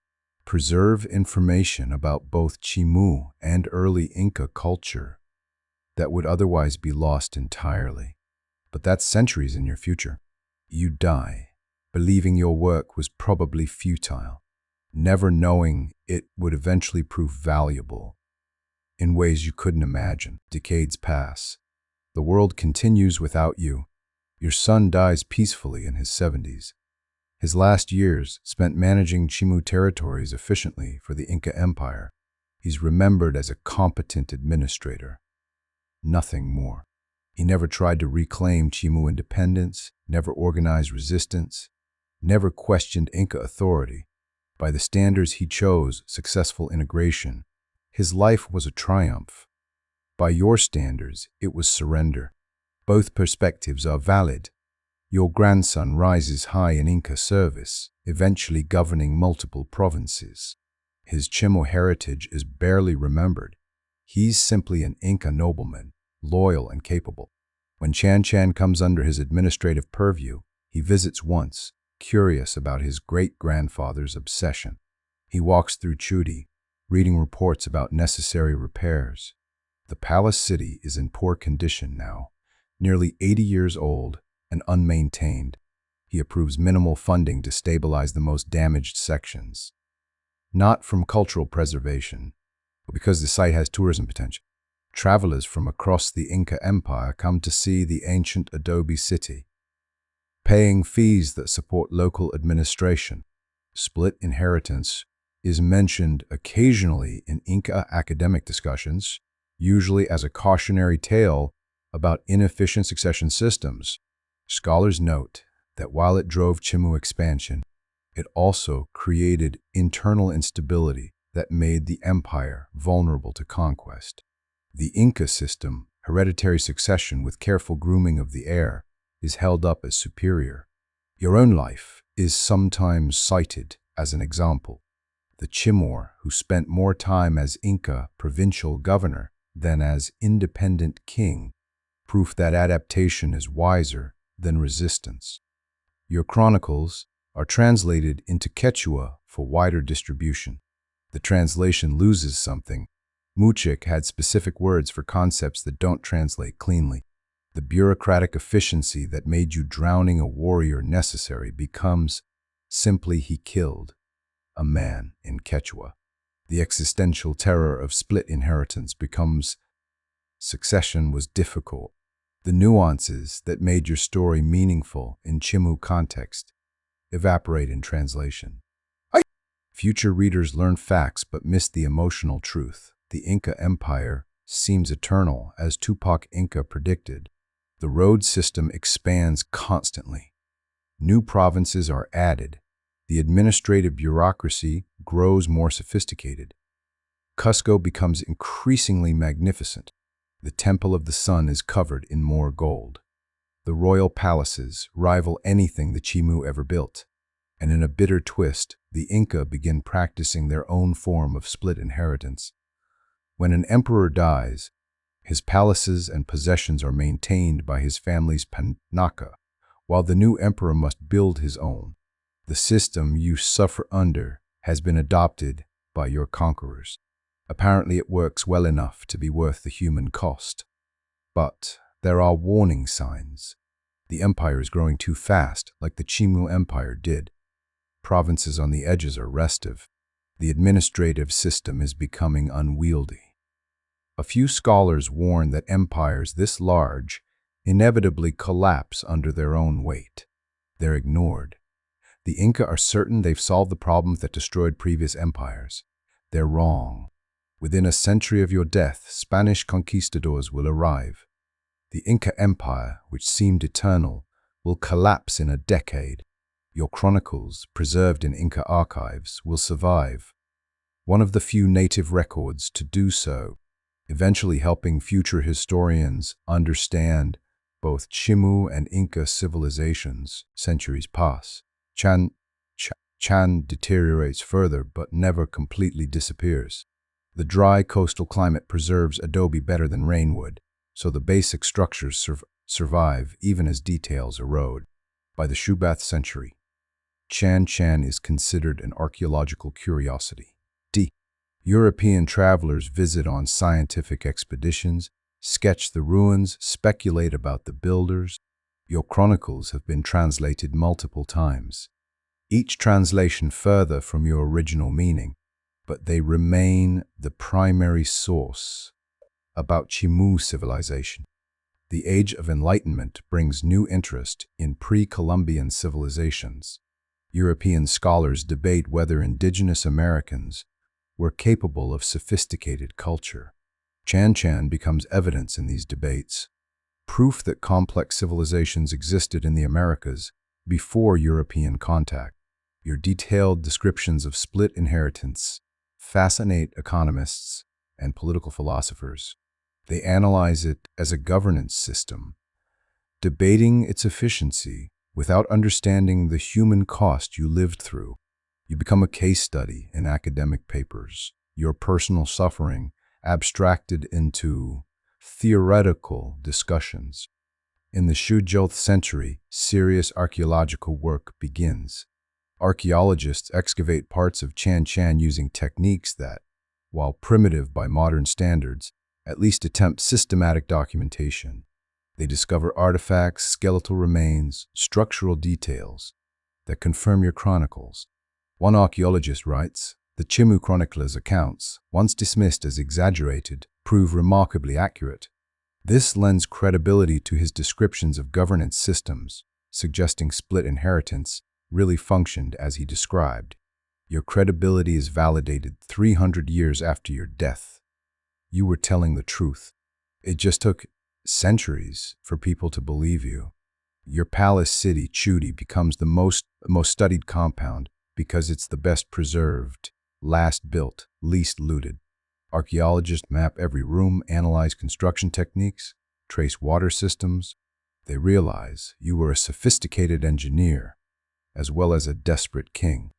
preserve information about both Chimu and early Inca culture that would otherwise be lost entirely. But that's centuries in your future. You die, believing your work was probably futile, never knowing it would eventually prove valuable in ways you couldn't imagine. Decades pass. The world continues without you. Your son dies peacefully in his 70s. His last years spent managing Chimu territories efficiently for the Inca Empire. He's remembered as a competent administrator. Nothing more. He never tried to reclaim Chimu independence, never organized resistance, never questioned Inca authority. By the standards he chose, successful integration, his life was a triumph. By your standards, it was surrender. Both perspectives are valid. Your grandson rises high in Inca service, eventually governing multiple provinces. His Chimu heritage is barely remembered. He's simply an Inca nobleman, loyal and capable. When Chan Chan comes under his administrative purview, he visits once, curious about his great-grandfather's obsession. He walks through Chudi, reading reports about necessary repairs. The palace city is in poor condition now, nearly 80 years old and unmaintained. He approves minimal funding to stabilize the most damaged sections. Not from cultural preservation, but because the site has tourism potential. Travelers from across the Inca Empire come to see the ancient adobe city, paying fees that support local administration. Split inheritance is mentioned occasionally in Inca academic discussions, usually as a cautionary tale about inefficient succession systems. Scholars note that while it drove Chimu expansion, it also created internal instability that made the empire vulnerable to conquest. The Inca system, hereditary succession with careful grooming of the heir, is held up as superior. Your own life is sometimes cited as an example. The Chimor, who spent more time as Inca provincial governor than as independent king, proof that adaptation is wiser than resistance. Your chronicles are translated into Quechua for wider distribution. The translation loses something. Muchik had specific words for concepts that don't translate cleanly. The bureaucratic efficiency that made you drowning a warrior necessary becomes simply he killed a man in Quechua. The existential terror of split inheritance becomes succession was difficult. The nuances that made your story meaningful in Chimu context evaporate in translation. Future readers learn facts but miss the emotional truth. The Inca Empire seems eternal, as Tupac Inca predicted. The road system expands constantly. New provinces are added. The administrative bureaucracy grows more sophisticated. Cusco becomes increasingly magnificent. The Temple of the Sun is covered in more gold. The royal palaces rival anything the Chimu ever built. And in a bitter twist, the Inca begin practicing their own form of split inheritance. When an emperor dies, his palaces and possessions are maintained by his family's panaka, while the new emperor must build his own. The system you suffer under has been adopted by your conquerors. Apparently it works well enough to be worth the human cost. But there are warning signs. The empire is growing too fast, like the Chimu Empire did. Provinces on the edges are restive. The administrative system is becoming unwieldy. A few scholars warn that empires this large inevitably collapse under their own weight. They're ignored. The Inca are certain they've solved the problems that destroyed previous empires. They're wrong. Within a century of your death, Spanish conquistadors will arrive. The Inca Empire, which seemed eternal, will collapse in a decade. Your chronicles, preserved in Inca archives, will survive. One of the few native records to do so, eventually helping future historians understand both Chimu and Inca civilizations. Centuries pass. Chan deteriorates further but never completely disappears. The dry coastal climate preserves adobe better than rainwood, so the basic structures survive even as details erode. By the Shubath century, Chan is considered an archaeological curiosity. European travelers visit on scientific expeditions, sketch the ruins, speculate about the builders. Your chronicles have been translated multiple times, each translation further from your original meaning, but they remain the primary source about Chimu civilization. The Age of Enlightenment brings new interest in pre-Columbian civilizations. European scholars debate whether indigenous Americans were capable of sophisticated culture. Chan becomes evidence in these debates, proof that complex civilizations existed in the Americas before European contact. Your detailed descriptions of split inheritance fascinate economists and political philosophers. They analyze it as a governance system, debating its efficiency without understanding the human cost you lived through. You become a case study in academic papers, your personal suffering abstracted into theoretical discussions. In the Shujoth century, serious archaeological work begins. Archaeologists excavate parts of Chan using techniques that while primitive by modern standards, at least attempt systematic documentation. They discover artifacts, skeletal remains, structural details that confirm your chronicles. One archaeologist writes, "The Chimu chronicler's accounts, once dismissed as exaggerated, prove remarkably accurate." This lends credibility to his descriptions of governance systems, suggesting split inheritance really functioned as he described. Your credibility is validated 300 years after your death. You were telling the truth. It just took centuries for people to believe you. Your palace city, Chudi, becomes the most studied compound because it's the best preserved, last built, least looted. Archaeologists map every room, analyze construction techniques, trace water systems. They realize you were a sophisticated engineer, as well as a desperate king.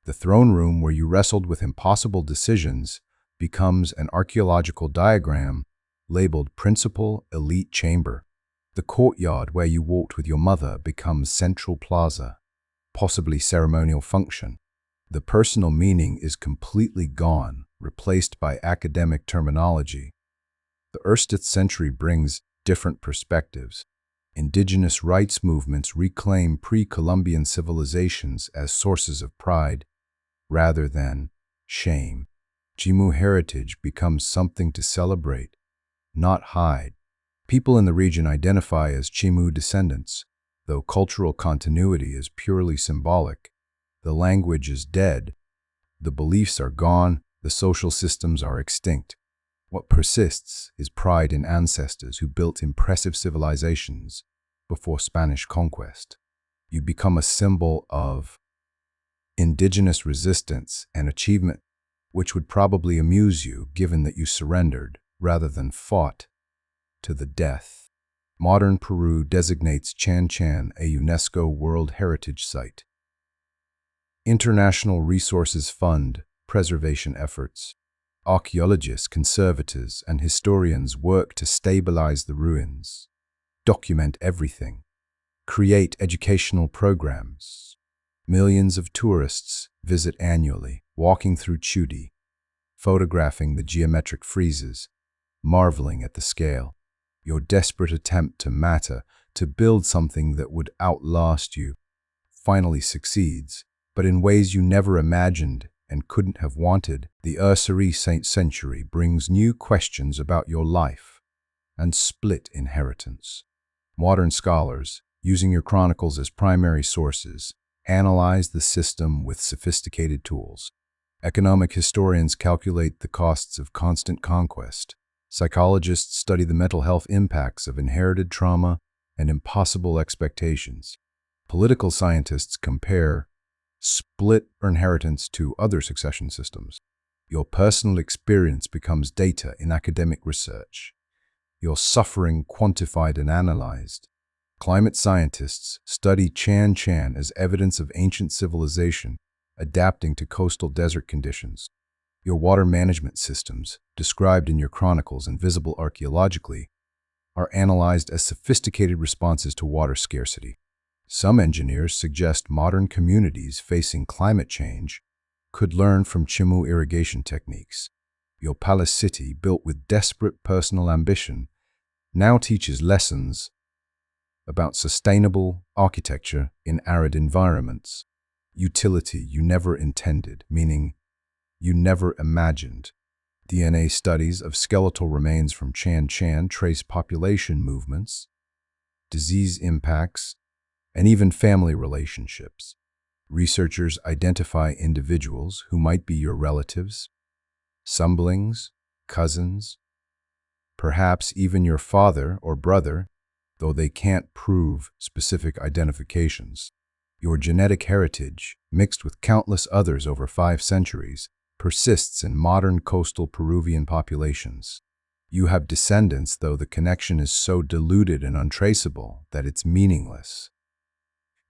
The throne room where you wrestled with impossible decisions becomes an archaeological diagram labeled Principal Elite Chamber. The courtyard where you walked with your mother becomes Central Plaza, possibly ceremonial function. The personal meaning is completely gone, replaced by academic terminology. The Ersatz century brings different perspectives. Indigenous rights movements reclaim pre-Columbian civilizations as sources of pride rather than shame. Chimu heritage becomes something to celebrate, not hide. People in the region identify as Chimu descendants, though cultural continuity is purely symbolic. The language is dead, the beliefs are gone, the social systems are extinct. What persists is pride in ancestors who built impressive civilizations before Spanish conquest. You become a symbol of indigenous resistance and achievement, which would probably amuse you given that you surrendered rather than fought to the death. Modern Peru designates Chan Chan a UNESCO World Heritage Site. International Resources Fund preservation efforts. Archaeologists, conservators, and historians work to stabilize the ruins, document everything, create educational programs. Millions of tourists visit annually, walking through Chudi, photographing the geometric friezes, marveling at the scale. Your desperate attempt to matter, to build something that would outlast you, finally succeeds, but in ways you never imagined and couldn't have wanted. The Ursary Saint Century brings new questions about your life and split inheritance. Modern scholars, using your chronicles as primary sources, analyze the system with sophisticated tools. Economic historians calculate the costs of constant conquest. Psychologists study the mental health impacts of inherited trauma and impossible expectations. Political scientists compare split inheritance to other succession systems. Your personal experience becomes data in academic research. Your suffering quantified and analyzed. Climate scientists study Chan Chan as evidence of ancient civilization adapting to coastal desert conditions. Your water management systems, described in your chronicles and visible archaeologically, are analyzed as sophisticated responses to water scarcity. Some engineers suggest modern communities facing climate change could learn from Chimu irrigation techniques. Your palace city, built with desperate personal ambition, now teaches lessons about sustainable architecture in arid environments. Utility you never intended, meaning you never imagined. DNA studies of skeletal remains from Chan Chan trace population movements, disease impacts, and even family relationships. Researchers identify individuals who might be your relatives, siblings, cousins, perhaps even your father or brother, though they can't prove specific identifications. Your genetic heritage, mixed with countless others over 5 centuries, persists in modern coastal Peruvian populations. You have descendants, though the connection is so diluted and untraceable that it's meaningless.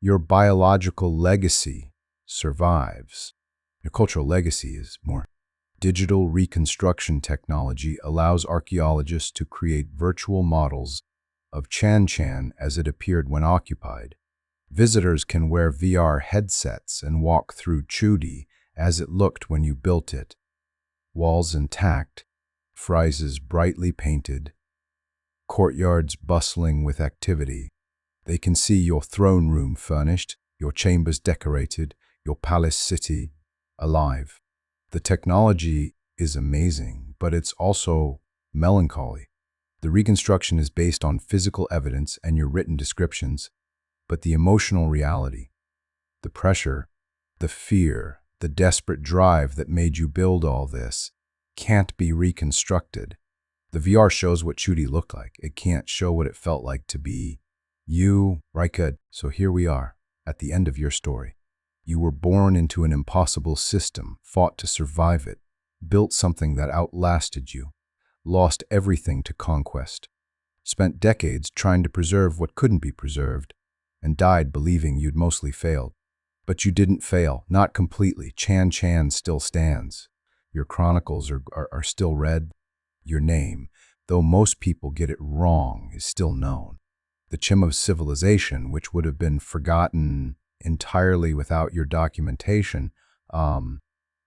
Your biological legacy survives. Your cultural legacy is more. Digital reconstruction technology allows archaeologists to create virtual models of Chan Chan as it appeared when occupied. Visitors can wear VR headsets and walk through Chudi as it looked when you built it. walls intact, friezes brightly painted, courtyards bustling with activity. They can see your throne room furnished, your chambers decorated, your palace city alive. The technology is amazing, but it's also melancholy. The reconstruction is based on physical evidence and your written descriptions, but the emotional reality, the pressure, the fear, the desperate drive that made you build all this can't be reconstructed. The VR shows what Chudi looked like. It can't show what it felt like to be you, Raikud. So here we are, at the end of your story. You were born into an impossible system, fought to survive it, built something that outlasted you, lost everything to conquest, spent decades trying to preserve what couldn't be preserved, and died believing you'd mostly failed. But you didn't fail, not completely. Chan Chan still stands. Your chronicles are still read. Your name, though most people get it wrong, is still known. The Chim of civilization, which would have been forgotten entirely without your documentation,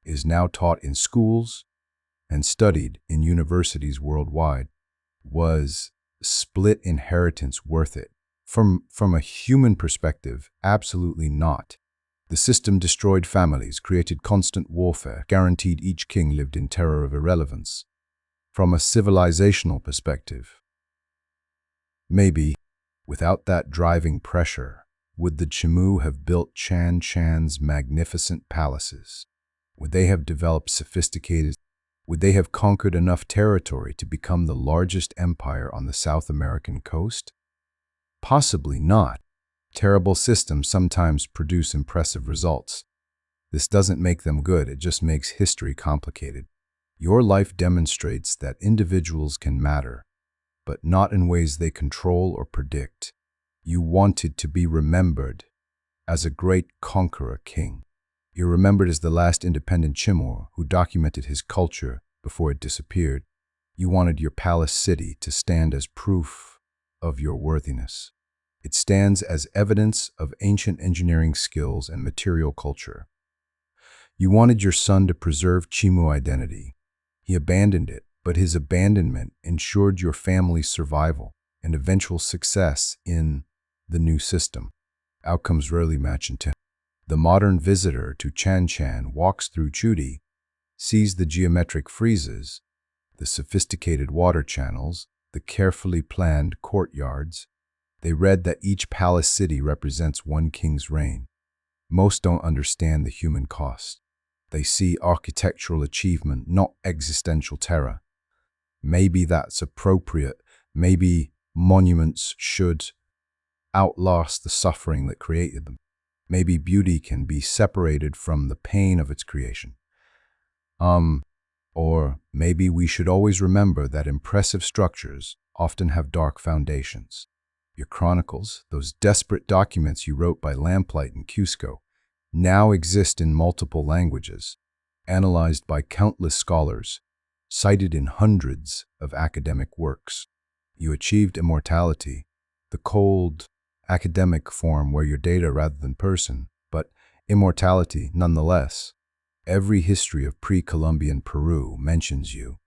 is now taught in schools and studied in universities worldwide. Was split inheritance worth it? From a human perspective, absolutely not. The system destroyed families, created constant warfare, guaranteed each king lived in terror of irrelevance. From a civilizational perspective, maybe, without that driving pressure, would the Chimu have built Chan Chan's magnificent palaces? Would they have developed sophisticated? Would they have conquered enough territory to become the largest empire on the South American coast? Possibly not. Terrible systems sometimes produce impressive results. This doesn't make them good, it just makes history complicated. Your life demonstrates that individuals can matter, but not in ways they control or predict. You wanted to be remembered as a great conqueror king. You're remembered as the last independent Chimor who documented his culture before it disappeared. You wanted your palace city to stand as proof of your worthiness. It stands as evidence of ancient engineering skills and material culture. You wanted your son to preserve Chimu identity. He abandoned it, but his abandonment ensured your family's survival and eventual success in the new system. Outcomes rarely match intent. The modern visitor to Chan Chan walks through Chudi, sees the geometric friezes, the sophisticated water channels, the carefully planned courtyards. They read that each palace city represents one king's reign. Most don't understand the human cost. They see architectural achievement, not existential terror. Maybe that's appropriate. Maybe monuments should outlast the suffering that created them. Maybe beauty can be separated from the pain of its creation. Or maybe we should always remember that impressive structures often have dark foundations. Your chronicles, those desperate documents you wrote by lamplight in Cusco, now exist in multiple languages, analyzed by countless scholars, cited in hundreds of academic works. You achieved immortality, the cold, academic form where you're data rather than person, but immortality nonetheless. Every history of pre-Columbian Peru mentions you.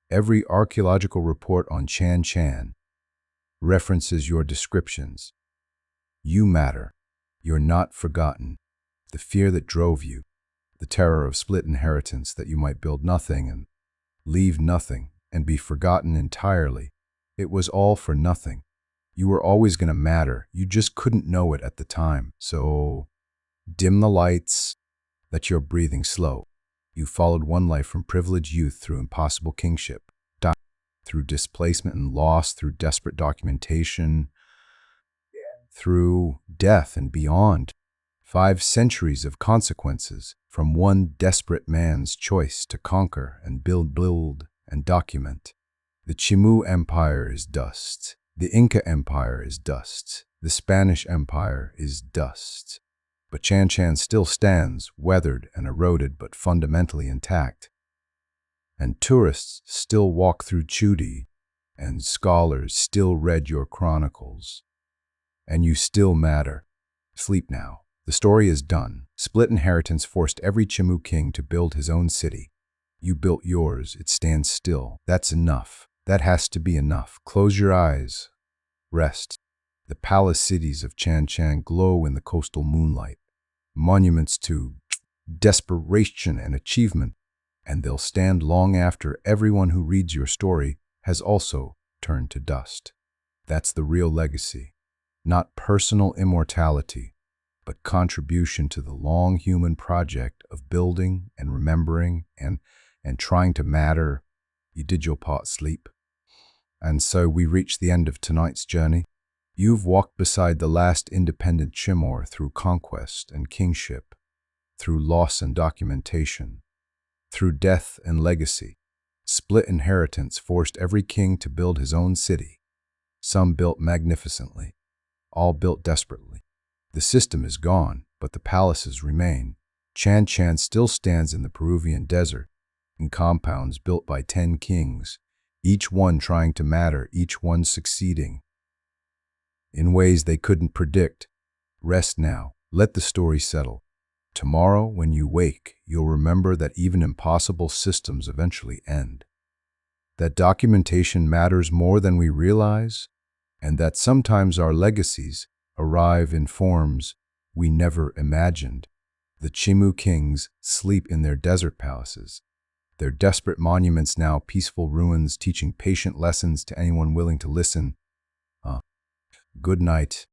Every archaeological report on Chan Chan references your descriptions. You matter. You're not forgotten. The fear that drove you, the terror of split inheritance that you might build nothing and leave nothing and be forgotten entirely, it was all for nothing. You were always going to matter. You just couldn't know it at the time. So dim the lights, let your breathing slow. You followed one life from privileged youth through impossible kingship, through displacement and loss, through desperate documentation, through death and beyond. 5 centuries of consequences from one desperate man's choice to conquer and build and document. The Chimu Empire is dust. The Inca Empire is dust. The Spanish Empire is dust. But Chan Chan still stands, weathered and eroded but fundamentally intact. And tourists still walk through Chudi, and scholars still read your chronicles. And you still matter. Sleep now. The story is done. Split inheritance forced every Chimu king to build his own city. You built yours, it stands still. That's enough. That has to be enough. Close your eyes. Rest. The palace cities of Chan Chan glow in the coastal moonlight. Monuments to desperation and achievement, and they'll stand long after everyone who reads your story has also turned to dust. That's the real legacy. Not personal immortality, but contribution to the long human project of building and remembering and trying to matter. You did your part, sleep. And so we reach the end of tonight's journey. You've walked beside the last independent Chimor through conquest and kingship, through loss and documentation, through death and legacy. Split inheritance forced every king to build his own city. Some built magnificently, all built desperately. The system is gone, but the palaces remain. Chan Chan still stands in the Peruvian desert, in compounds built by 10 kings, each one trying to matter, each one succeeding in ways they couldn't predict. Rest now. Let the story settle. Tomorrow, when you wake, you'll remember that even impossible systems eventually end. That documentation matters more than we realize, and that sometimes our legacies arrive in forms we never imagined. The Chimu kings sleep in their desert palaces, their desperate monuments now peaceful ruins teaching patient lessons to anyone willing to listen. Good night.